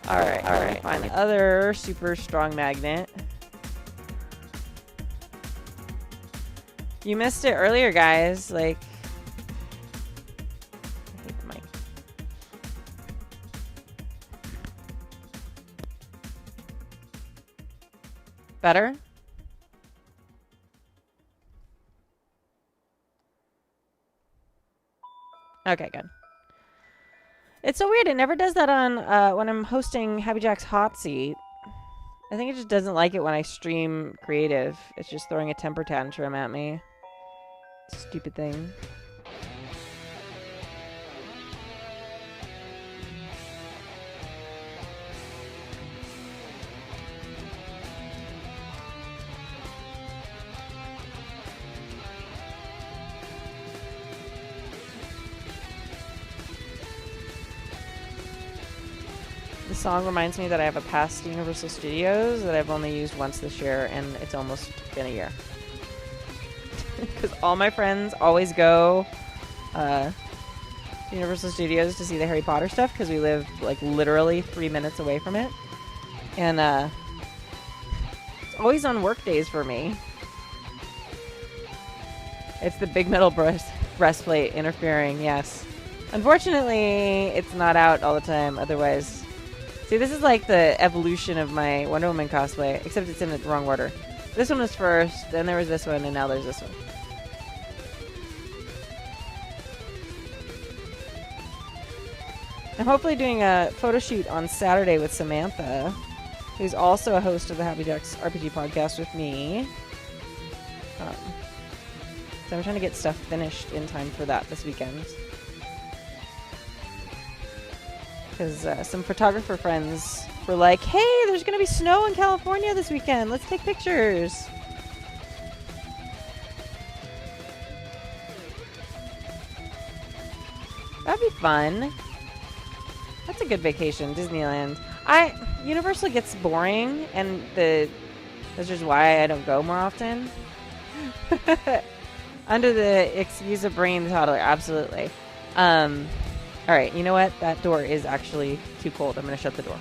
Alright. Find the other super strong magnet. You missed it earlier, guys. Like, I hate the mic. Better? Okay, good. It's so weird. It never does that on when I'm hosting Happy Jack's Hot Seat. I think it just doesn't like it when I stream creative. It's just throwing a temper tantrum at me. Stupid thing. The song reminds me that I have a past Universal Studios that I've only used once this year, and it's almost been a year. Because all my friends always go to Universal Studios to see the Harry Potter stuff because we live like literally 3 minutes away from it. And it's always on work days for me. It's the big metal breastplate interfering, yes. Unfortunately, it's not out all the time otherwise. See, this is like the evolution of my Wonder Woman cosplay, except it's in the wrong order. This one was first, then there was this one, and now there's this one. I'm hopefully doing a photo shoot on Saturday with Samantha, who's also a host of the Happy Jacks RPG podcast with me. So I'm trying to get stuff finished in time for that this weekend. Because some photographer friends were like, hey, there's going to be snow in California this weekend. Let's take pictures. That'd be fun. That's a good vacation, Disneyland. Universal gets boring, and that's just why I don't go more often. Under the excuse of bringing the toddler, absolutely. All right, you know what? That door is actually too cold. I'm going to shut the door.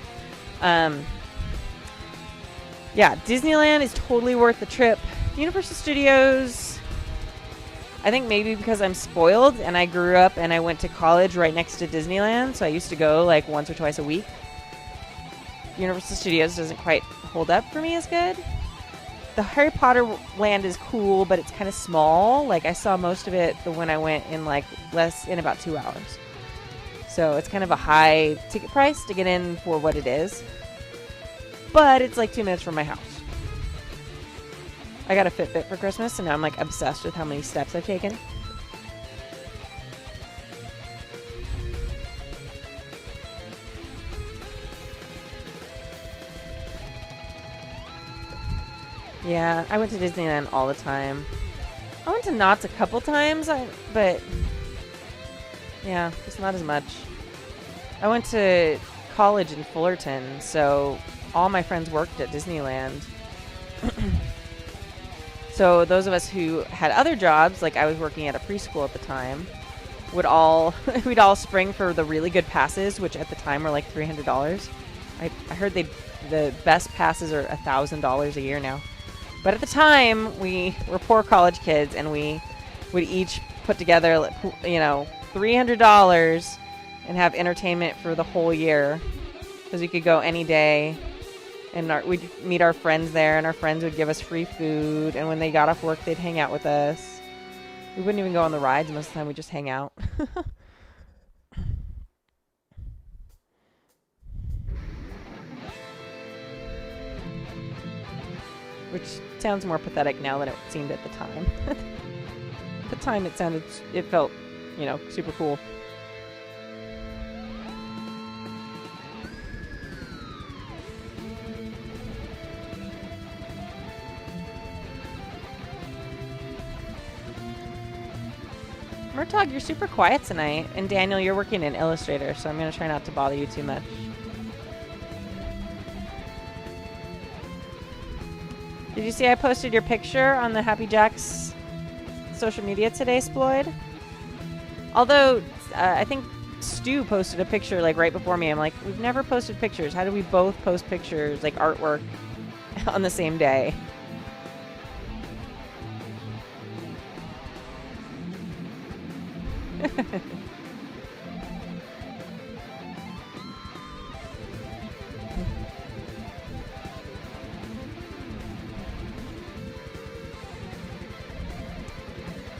Yeah, Disneyland is totally worth the trip. Universal Studios, I think maybe because I'm spoiled and I grew up and I went to college right next to Disneyland, so I used to go like once or twice a week. Universal Studios doesn't quite hold up for me as good. The Harry Potter land is cool, but it's kind of small. Like, I saw most of it when I went in in about 2 hours. So it's kind of a high ticket price to get in for what it is. But it's like 2 minutes from my house. I got a Fitbit for Christmas, and now I'm like obsessed with how many steps I've taken. Yeah, I went to Disneyland all the time. I went to Knott's a couple times, but yeah, just not as much. I went to college in Fullerton, so all my friends worked at Disneyland. So those of us who had other jobs, like I was working at a preschool at the time, we'd all spring for the really good passes, which at the time were like $300. I heard the best passes are $1,000 a year now. But at the time, we were poor college kids, and we would each put together, $300 and have entertainment for the whole year, because we could go any day, and we'd meet our friends there, and our friends would give us free food, and when they got off work, they'd hang out with us. We wouldn't even go on the rides most of the time. We'd just hang out. Which sounds more pathetic now than it seemed at the time. At the time, it felt, super cool. Murtog, you're super quiet tonight. And Daniel, you're working in Illustrator, so I'm going to try not to bother you too much. Did you see I posted your picture on the Happy Jacks social media today, Sployd? Although, I think Stu posted a picture like right before me. I'm like, we've never posted pictures. How do we both post pictures, like artwork, on the same day?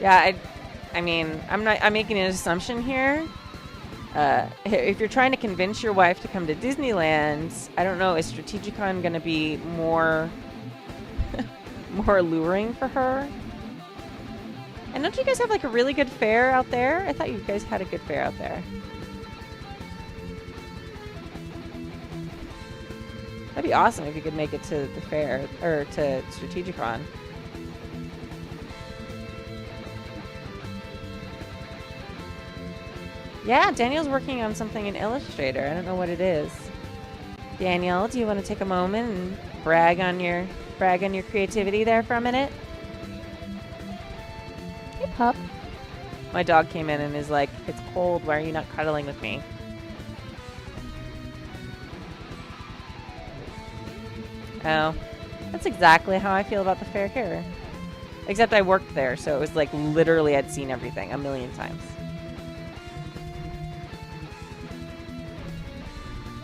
Yeah, I mean, I'm making an assumption here. If you're trying to convince your wife to come to Disneyland, I don't know, is Strategicon going to be more alluring for her? And don't you guys have like a really good fair out there? I thought you guys had a good fair out there. That'd be awesome if you could make it to the fair, or to Strategicon. Yeah, Daniel's working on something in Illustrator. I don't know what it is. Daniel, do you want to take a moment and brag on your creativity there for a minute? Hey, pup. My dog came in and is like, it's cold, why are you not cuddling with me? Oh, that's exactly how I feel about the fair here. Except I worked there, so it was like literally I'd seen everything a million times.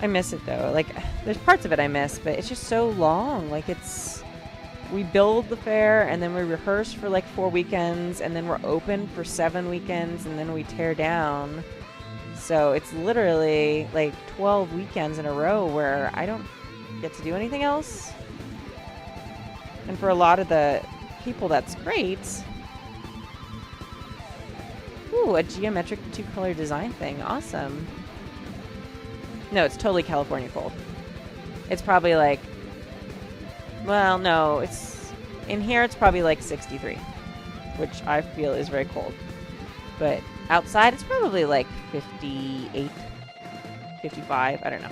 I miss it though. Like, there's parts of it I miss, but it's just so long. Like, we build the fair and then we rehearse for like 4 weekends and then we're open for 7 weekends and then we tear down. So it's literally like 12 weekends in a row where I don't get to do anything else. And for a lot of the people, that's great. Ooh, a geometric 2-color design thing. Awesome. No, it's totally California cold. It's probably like, well, no, it's in here it's probably like 63, which I feel is very cold. But outside it's probably like 58, 55, I don't know.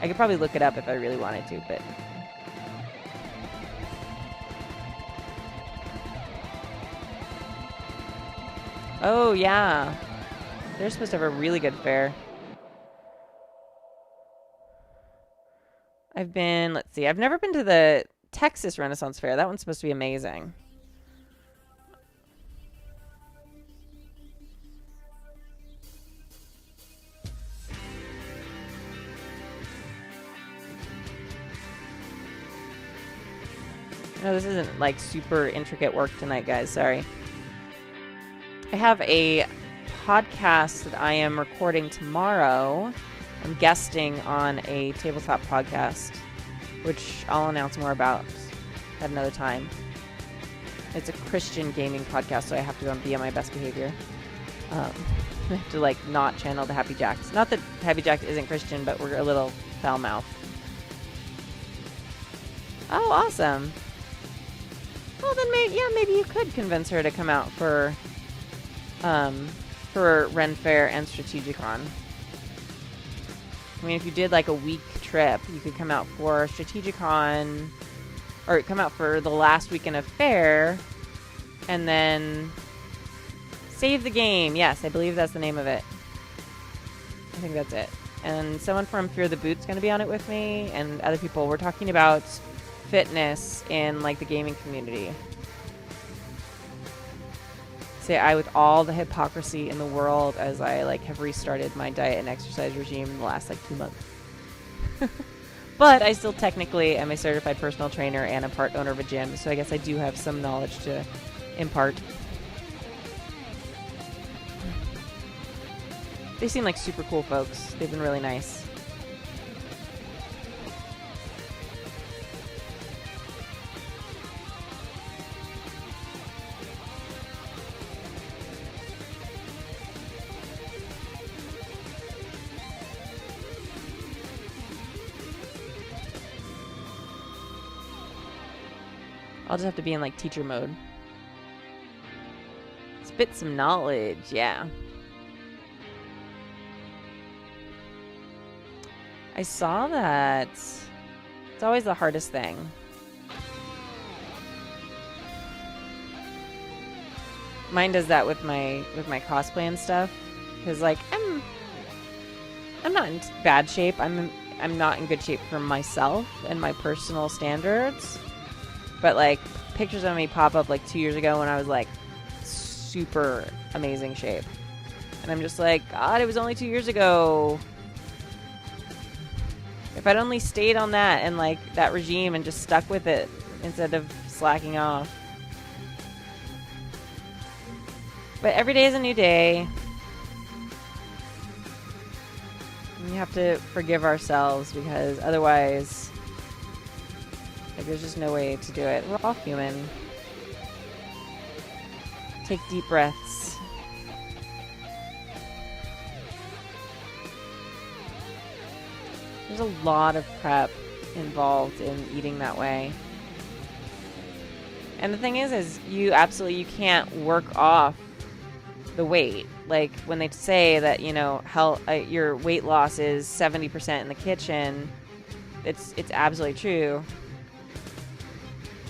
I could probably look it up if I really wanted to, but oh yeah. They're supposed to have a really good fair. Let's see, I've never been to the Texas Renaissance Fair. That one's supposed to be amazing. No, this isn't like super intricate work tonight, guys. Sorry. I have a podcast that I am recording tomorrow. I'm guesting on a tabletop podcast, which I'll announce more about at another time. It's a Christian gaming podcast, so I have to be on my best behavior. I have to like not channel the Happy Jacks. Not that Happy Jack isn't Christian, but we're a little foul-mouthed. Oh, awesome. Well, then maybe you could convince her to come out for Ren Fair and Strategicon. I mean, if you did like a week trip, you could come out for Strategicon, or come out for the last weekend of fair, and then save the game. Yes, I believe that's the name of it. I think that's it. And someone from Fear the Boot's going to be on it with me, and other people. We're talking about fitness in like the gaming community. Say I with all the hypocrisy in the world as I like have restarted my diet and exercise regime in the last like 2 months. But I still technically am a certified personal trainer and a part owner of a gym, so I guess I do have some knowledge to impart. They seem like super cool folks. They've been really nice. I'll just have to be in like teacher mode. Spit some knowledge, yeah. I saw that. It's always the hardest thing. Mine does that with my cosplay and stuff, because like I'm not in bad shape. I'm not in good shape for myself and my personal standards. But like pictures of me pop up like 2 years ago when I was like super amazing shape. And I'm just like, God, it was only 2 years ago. If I'd only stayed on that and like that regime and just stuck with it instead of slacking off. But every day is a new day. And we have to forgive ourselves because otherwise, like, there's just no way to do it. We're all human. Take deep breaths. There's a lot of prep involved in eating that way. And the thing is you can't work off the weight. Like when they say that, you know, your weight loss is 70% in the kitchen, it's absolutely true.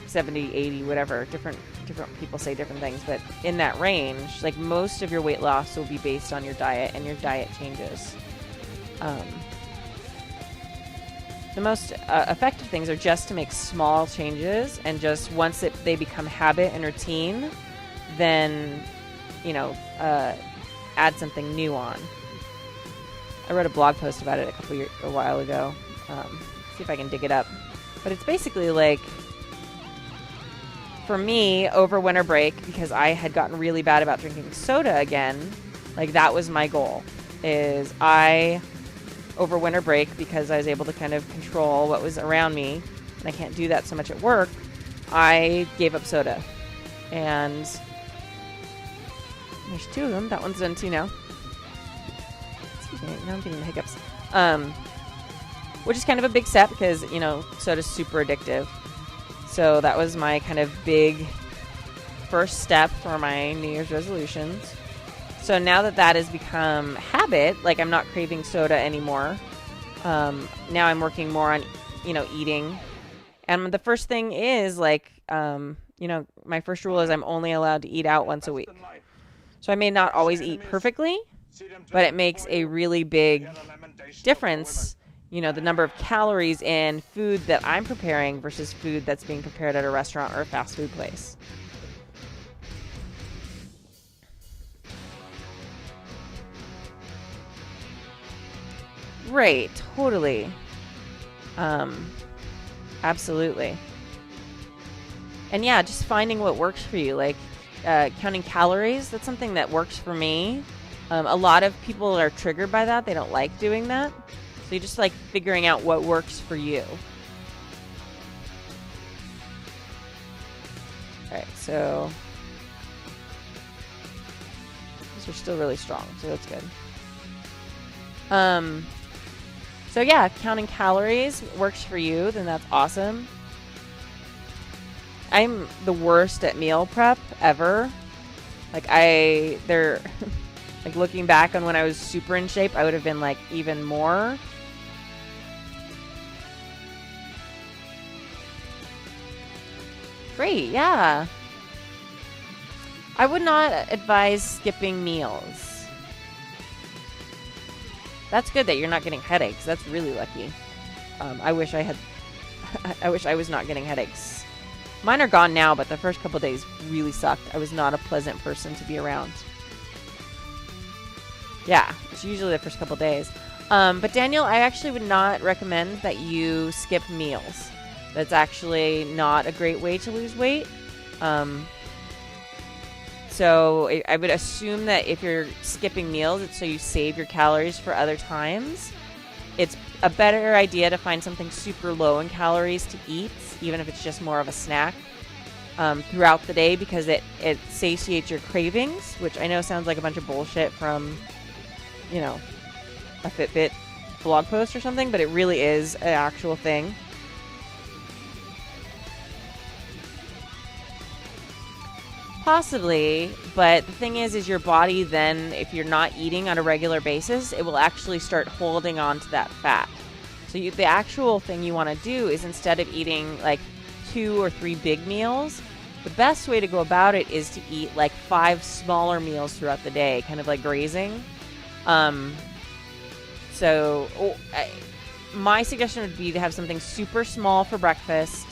70, 80, whatever, different different people say different things, but in that range, like most of your weight loss will be based on your diet, and your diet changes. The most effective things are just to make small changes, and just once they become habit and routine, then, you know, add something new on. I wrote a blog post about it a while ago. See if I can dig it up. But it's basically like, for me, over winter break, because I had gotten really bad about drinking soda again, like that was my goal. Over winter break, because I was able to kind of control what was around me, and I can't do that so much at work, I gave up soda. And there's 2 of them. That one's done too now. Excuse me, now I'm getting the hiccups. Which is kind of a big step because, you know, soda's super addictive. So that was my kind of big first step for my New Year's resolutions. So now that has become habit, like I'm not craving soda anymore. Now I'm working more on, you know, eating. And the first thing is like, you know, my first rule is I'm only allowed to eat out once a week. So I may not always eat perfectly, but it makes a really big difference, you know, the number of calories in food that I'm preparing versus food that's being prepared at a restaurant or a fast food place. Right, totally. Absolutely. And yeah, just finding what works for you, like counting calories, that's something that works for me. A lot of people are triggered by that. They don't like doing that. So you just like figuring out what works for you. Alright, so these are still really strong, so that's good. So yeah, counting calories works for you, then that's awesome. I'm the worst at meal prep ever. Like like looking back on when I was super in shape, I would have been like even more. Great, yeah. I would not advise skipping meals. That's good that you're not getting headaches. That's really lucky. I wish I was not getting headaches. Mine are gone now, but the first couple days really sucked. I was not a pleasant person to be around. Yeah, it's usually the first couple days. But Daniel, I actually would not recommend that you skip meals. That's actually not a great way to lose weight. So I would assume that if you're skipping meals, it's so you save your calories for other times. It's a better idea to find something super low in calories to eat, even if it's just more of a snack, throughout the day, because it satiates your cravings, which I know sounds like a bunch of bullshit from, you know, a Fitbit blog post or something, but it really is an actual thing. Possibly, but the thing is your body then, if you're not eating on a regular basis, it will actually start holding on to that fat. So the actual thing you want to do is, instead of eating like 2 or 3 big meals, the best way to go about it is to eat like 5 smaller meals throughout the day, kind of like grazing. My suggestion would be to have something super small for breakfast,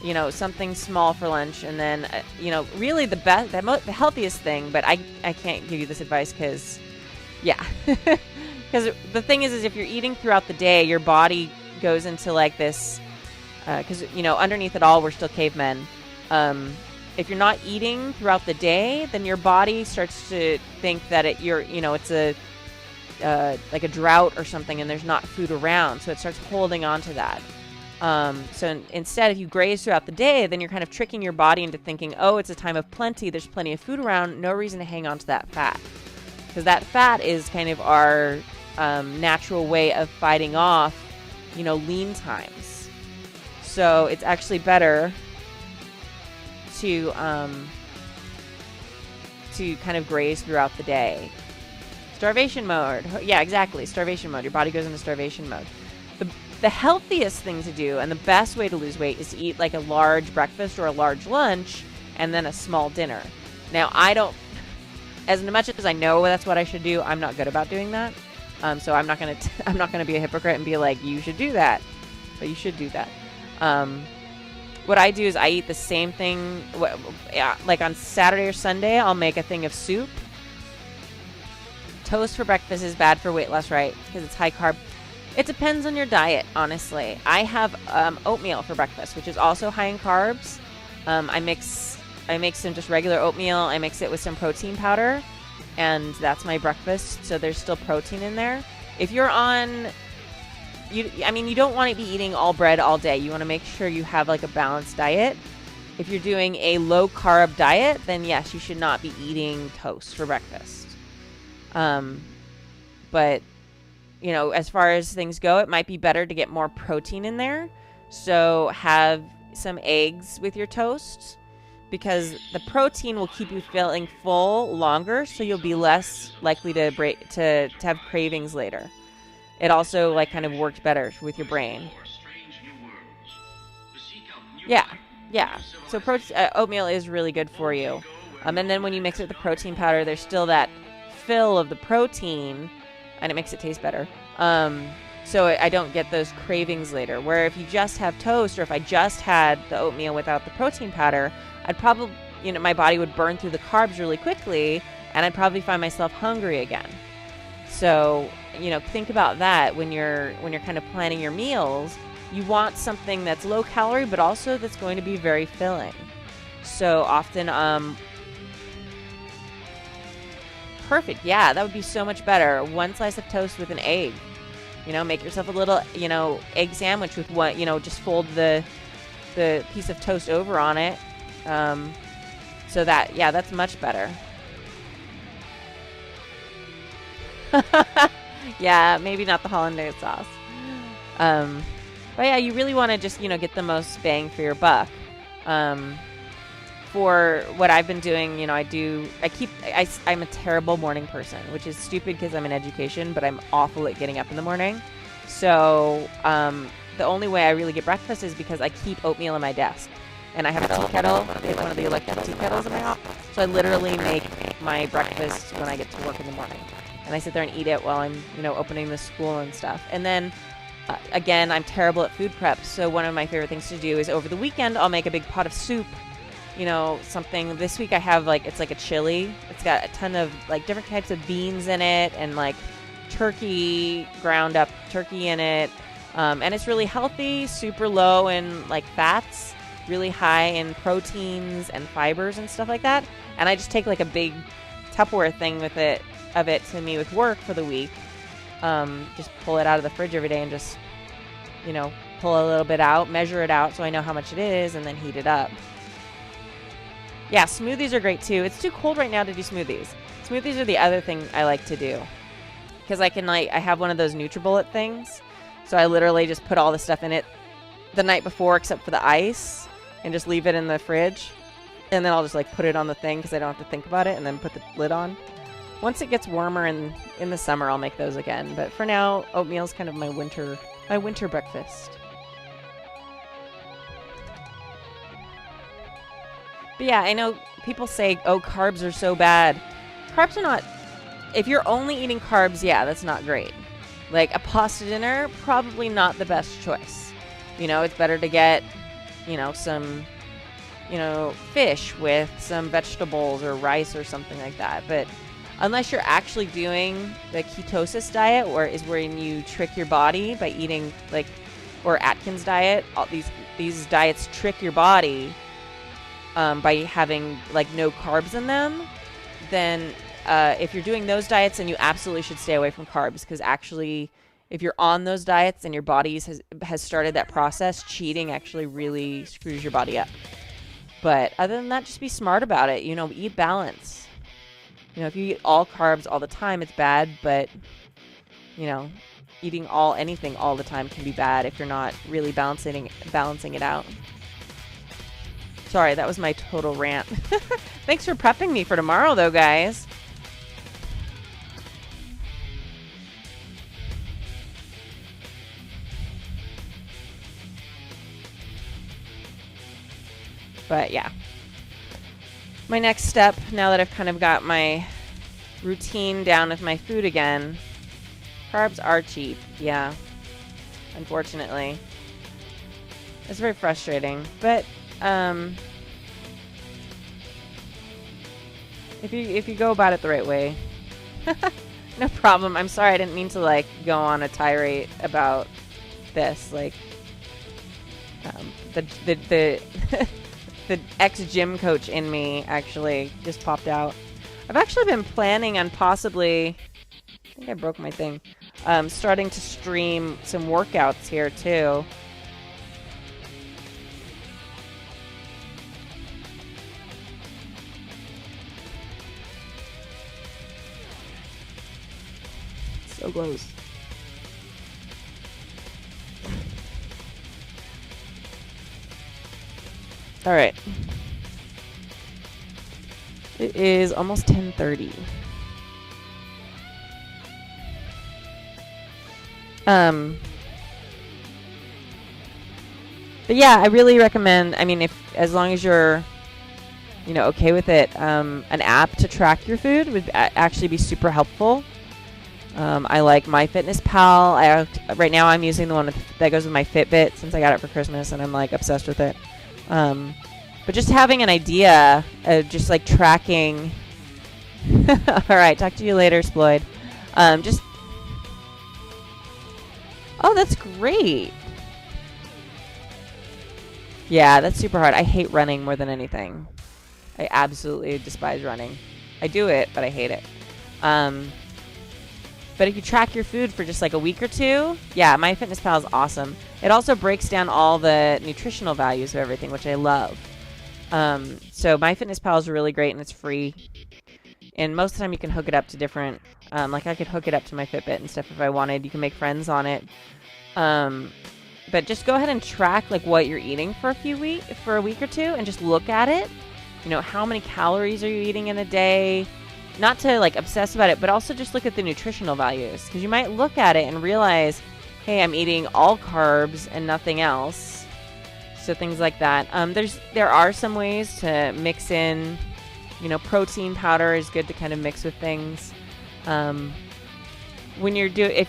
you know, something small for lunch, and then, you know, really the healthiest thing, but I can't give you this advice because, yeah. Because the thing is if you're eating throughout the day, your body goes into like this, because, you know, underneath it all, we're still cavemen. If you're not eating throughout the day, then your body starts to think that it's a, like a drought or something, and there's not food around, so it starts holding on to that. So instead, if you graze throughout the day, then you're kind of tricking your body into thinking, oh, it's a time of plenty, there's plenty of food around, no reason to hang on to that fat. Because that fat is kind of our natural way of fighting off, you know, lean times. So it's actually better to kind of graze throughout the day. Starvation mode. Yeah, exactly. Starvation mode. Your body goes into starvation mode. The healthiest thing to do and the best way to lose weight is to eat like a large breakfast or a large lunch, and then a small dinner. Now, I don't, as much as I know that's what I should do, I'm not good about doing that. So I'm not gonna be a hypocrite and be like, you should do that, but you should do that. What I do is I eat the same thing. Like on Saturday or Sunday, I'll make a thing of soup. Toast for breakfast is bad for weight loss, right? Because it's high carb. It depends on your diet, honestly. I have oatmeal for breakfast, which is also high in carbs. I make some just regular oatmeal. I mix it with some protein powder, and that's my breakfast. So there's still protein in there. If you're on, you don't want to be eating all bread all day. You want to make sure you have like a balanced diet. If you're doing a low carb diet, then yes, you should not be eating toast for breakfast. But as far as things go, it might be better to get more protein in there. So have some eggs with your toast, because the protein will keep you feeling full longer, so you'll be less likely to have cravings later. It also kind of worked better with your brain. Yeah. So oatmeal is really good for you. And then when you mix it with the protein powder, there's still that fill of the protein, and it makes it taste better. So I don't get those cravings later. Where if you just have toast, or if I just had the oatmeal without the protein powder, I'd probably, my body would burn through the carbs really quickly, and I'd probably find myself hungry again. So, think about that when you're kind of planning your meals. You want something that's low calorie, but also that's going to be very filling. So often, perfect. Yeah, that would be so much better. One slice of toast with an egg. Make yourself a little, egg sandwich with what, just fold the piece of toast over on it. So that's much better. Yeah, maybe not the hollandaise sauce. But yeah, you really want to just, get the most bang for your buck. For what I've been doing, I'm a terrible morning person, which is stupid because I'm in education, but I'm awful at getting up in the morning. So the only way I really get breakfast is because I keep oatmeal in my desk. And I have a tea kettle, one of the electric tea kettles in my office. So I literally make my breakfast when I get to work in the morning. And I sit there and eat it while I'm, opening the school and stuff. And then, again, I'm terrible at food prep. So one of my favorite things to do is over the weekend, I'll make a big pot of soup. Something. This week I have it's like a chili. It's got a ton of different types of beans in it, and turkey, ground up turkey in it. And it's really healthy, super low in fats, really high in proteins and fibers and stuff like that. And I just take a big Tupperware thing of it to me with work for the week. Just pull it out of the fridge every day and just, pull a little bit out, measure it out so I know how much it is, and then heat it up. Yeah, smoothies are great too. It's too cold right now to do smoothies. Smoothies are the other thing I like to do, because I have one of those NutriBullet things. So I literally just put all the stuff in it the night before except for the ice, and just leave it in the fridge. And then I'll just put it on the thing because I don't have to think about it, and then put the lid on. Once it gets warmer in the summer, I'll make those again. But for now, oatmeal's kind of my winter breakfast. But yeah, I know people say, oh, carbs are so bad. Carbs are not, if you're only eating carbs, yeah, that's not great. A pasta dinner, probably not the best choice. It's better to get, some, fish with some vegetables or rice or something like that. But unless you're actually doing the ketosis diet, where you trick your body by eating or Atkins diet, all these diets trick your body by having no carbs in them, then if you're doing those diets, then you absolutely should stay away from carbs, because actually if you're on those diets and your body has started that process, cheating actually really screws your body up. But other than that, just be smart about it. Eat balance. If you eat all carbs all the time, it's bad, but eating anything all the time can be bad if you're not really balancing it out. Sorry, that was my total rant. Thanks for prepping me for tomorrow, though, guys. But yeah. my next step, now that I've kind of got my routine down with my food again, carbs are cheap. Yeah, unfortunately. It's very frustrating, but if you go about it the right way, no problem. I'm sorry, I didn't mean to like go on a tirade about this. Like, the the ex-gym coach in me actually just popped out. I've actually been planning on possibly, I think I broke my thing, starting to stream some workouts here too. So close. All right. It is almost 10:30. But yeah, I really recommend, I mean, as long as you're, okay with it, an app to track your food would actually be super helpful. I like MyFitnessPal. Right now I'm using the one that goes with my Fitbit since I got it for Christmas, and I'm like obsessed with it. But just having an idea of just like tracking. All right, talk to you later, Sployd. Oh, that's great. Yeah, that's super hard. I hate running more than anything. I absolutely despise running. I do it, but I hate it. But if you track your food for just like a week or two, yeah, MyFitnessPal is awesome. It also breaks down all the nutritional values of everything, which I love. So MyFitnessPal is really great and it's free. And most of the time you can hook it up to different, like I could hook it up to my Fitbit and stuff if I wanted. You can make friends on it. But just go ahead and track like what you're eating for a week or two and just look at it. How many calories are you eating in a day? Not to like obsess about it, but also just look at the nutritional values, because you might look at it and realize, hey, I'm eating all carbs and nothing else. So things like that. There are some ways to mix in, protein powder is good to kind of mix with things. If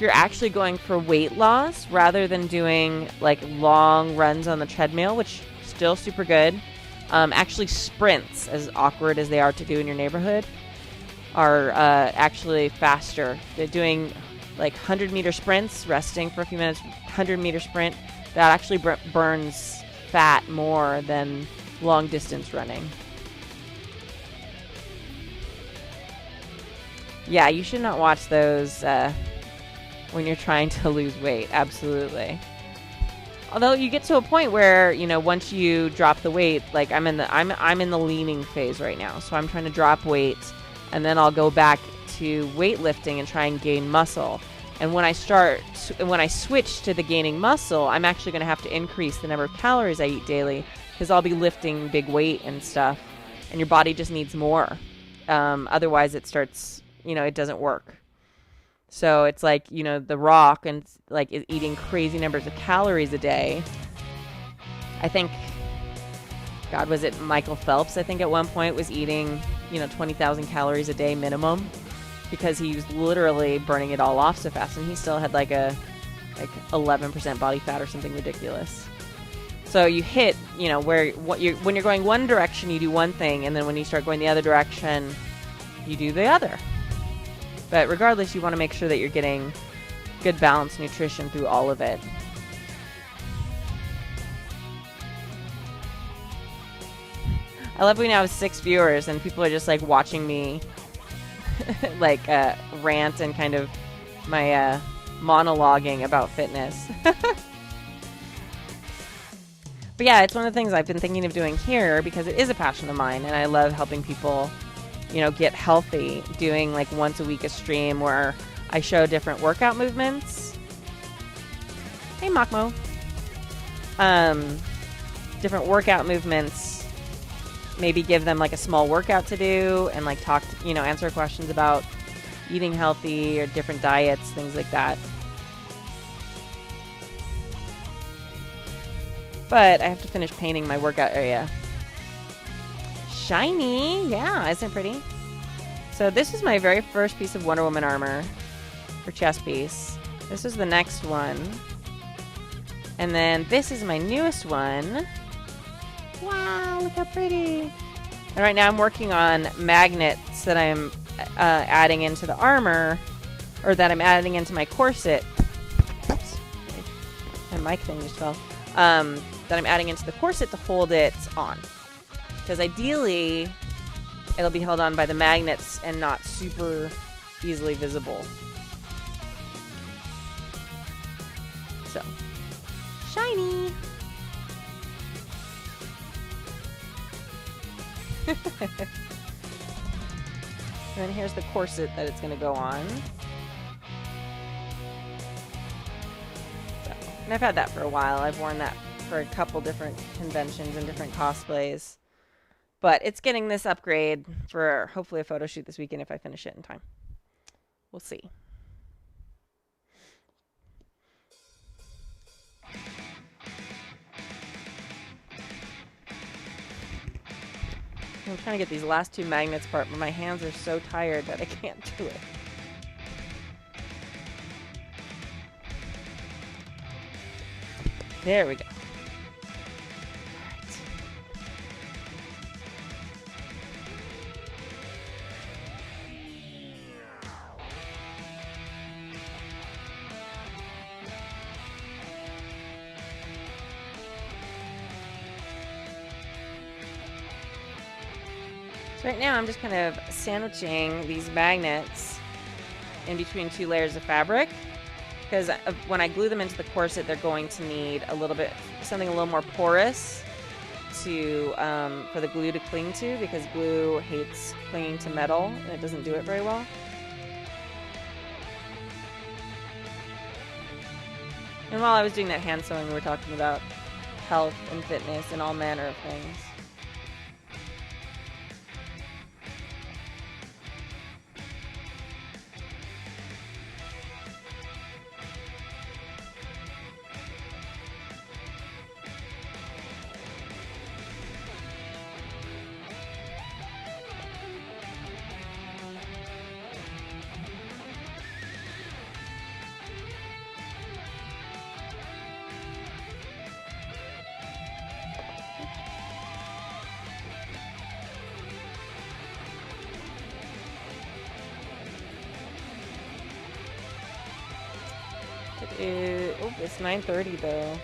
you're actually going for weight loss rather than doing like long runs on the treadmill, which is still super good, actually sprints, as awkward as they are to do in your neighborhood, are actually faster. They're doing like 100-meter sprints, resting for a few minutes, 100-meter sprint. That actually burns fat more than long-distance running. Yeah, you should not watch those when you're trying to lose weight. Absolutely. Although you get to a point where, once you drop the weight, like I'm in the leaning phase right now. So I'm trying to drop weight, and then I'll go back to weightlifting and try and gain muscle. And when I switch to the gaining muscle, I'm actually going to have to increase the number of calories I eat daily, because I'll be lifting big weight and stuff, and your body just needs more. Otherwise it starts, it doesn't work. So it's like, The Rock and like is eating crazy numbers of calories a day. I think, God, was it Michael Phelps? I think at one point was eating, 20,000 calories a day minimum, because he was literally burning it all off so fast, and he still had like 11% body fat or something ridiculous. So you hit, when you're going one direction, you do one thing, and then when you start going the other direction, you do the other. But regardless, you want to make sure that you're getting good balanced nutrition through all of it. I love we now have 6 viewers and people are just like watching me like rant and kind of my monologuing about fitness. But yeah, it's one of the things I've been thinking of doing here because it is a passion of mine, and I love helping people, get healthy, doing like once a week a stream where I show different workout movements. Hey, Makmo. Different workout movements. Maybe give them like a small workout to do and like talk, answer questions about eating healthy or different diets, things like that. But I have to finish painting my workout area. Shiny! Yeah, isn't it pretty? So this is my very first piece of Wonder Woman armor for chest piece. This is the next one. And then this is my newest one. Wow, look how pretty. And right now I'm working on magnets that I'm adding into the armor, or that I'm adding into my corset. Oops. My mic thing just fell. That I'm adding into the corset to hold it on. Because ideally, it'll be held on by the magnets and not super easily visible. So, shiny! And then here's the corset that it's going to go on. So, and I've had that for a while. I've worn that for a couple different conventions and different cosplays. But it's getting this upgrade for hopefully a photo shoot this weekend if I finish it in time. We'll see. I'm trying to get these last two magnets apart, but my hands are so tired that I can't do it. There we go. Right now I'm just kind of sandwiching these magnets in between two layers of fabric, because when I glue them into the corset they're going to need a little bit, something a little more porous to for the glue to cling to, because glue hates clinging to metal and it doesn't do it very well. And while I was doing that hand sewing, we were talking about health and fitness and all manner of things. Oh, it's 9:30 though.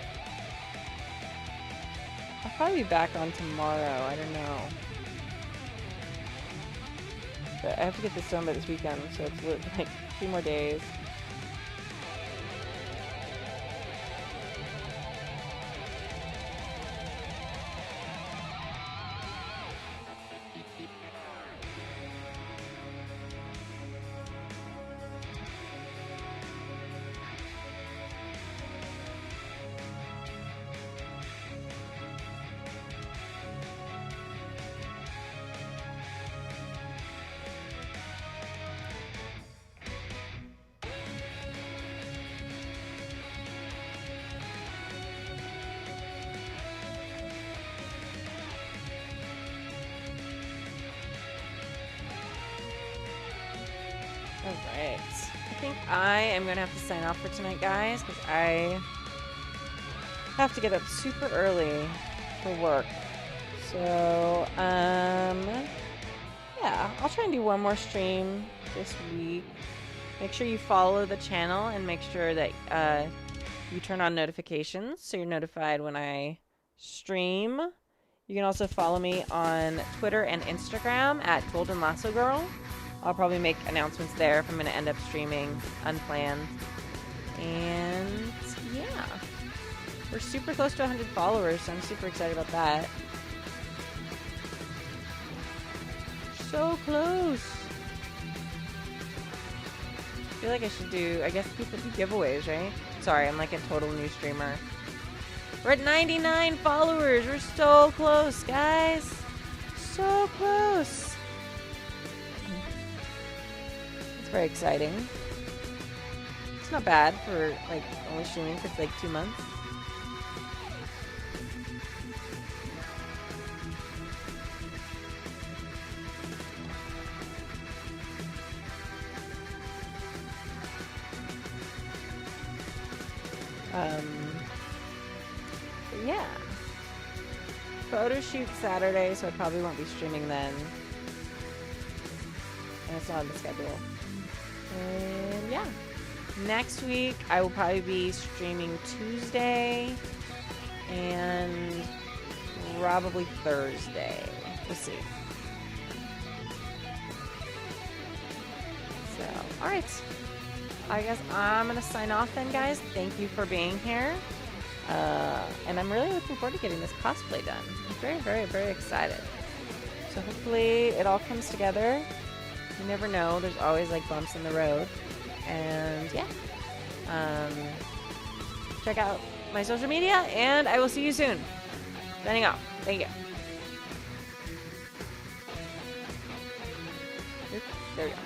I'll probably be back on tomorrow. I don't know. But I have to get this done by this weekend, so it's like 2 more days. Alright. I think I am going to have to sign off for tonight, guys, because I have to get up super early for work. So, yeah, I'll try and do one more stream this week. Make sure you follow the channel and make sure that you turn on notifications so you're notified when I stream. You can also follow me on Twitter and Instagram at Golden Lasso Girl. I'll probably make announcements there if I'm going to end up streaming unplanned. And yeah, we're super close to 100 followers, so I'm super excited about that. So close. I feel like I should do, I guess people do giveaways, right? Sorry, I'm like a total new streamer. We're at 99 followers. We're so close, guys. So close. Very exciting. It's not bad for like only streaming for like 2 months. But yeah. Photo shoot Saturday, so I probably won't be streaming then. And it's not on the schedule. And yeah. Next week, I will probably be streaming Tuesday and probably Thursday. We'll see. So, alright. I guess I'm going to sign off then, guys. Thank you for being here. And I'm really looking forward to getting this cosplay done. I'm very, very, very excited. So hopefully it all comes together. You never know. There's always like bumps in the road. And yeah. Check out my social media, and I will see you soon. Signing off. Thank you. Oop, there we go.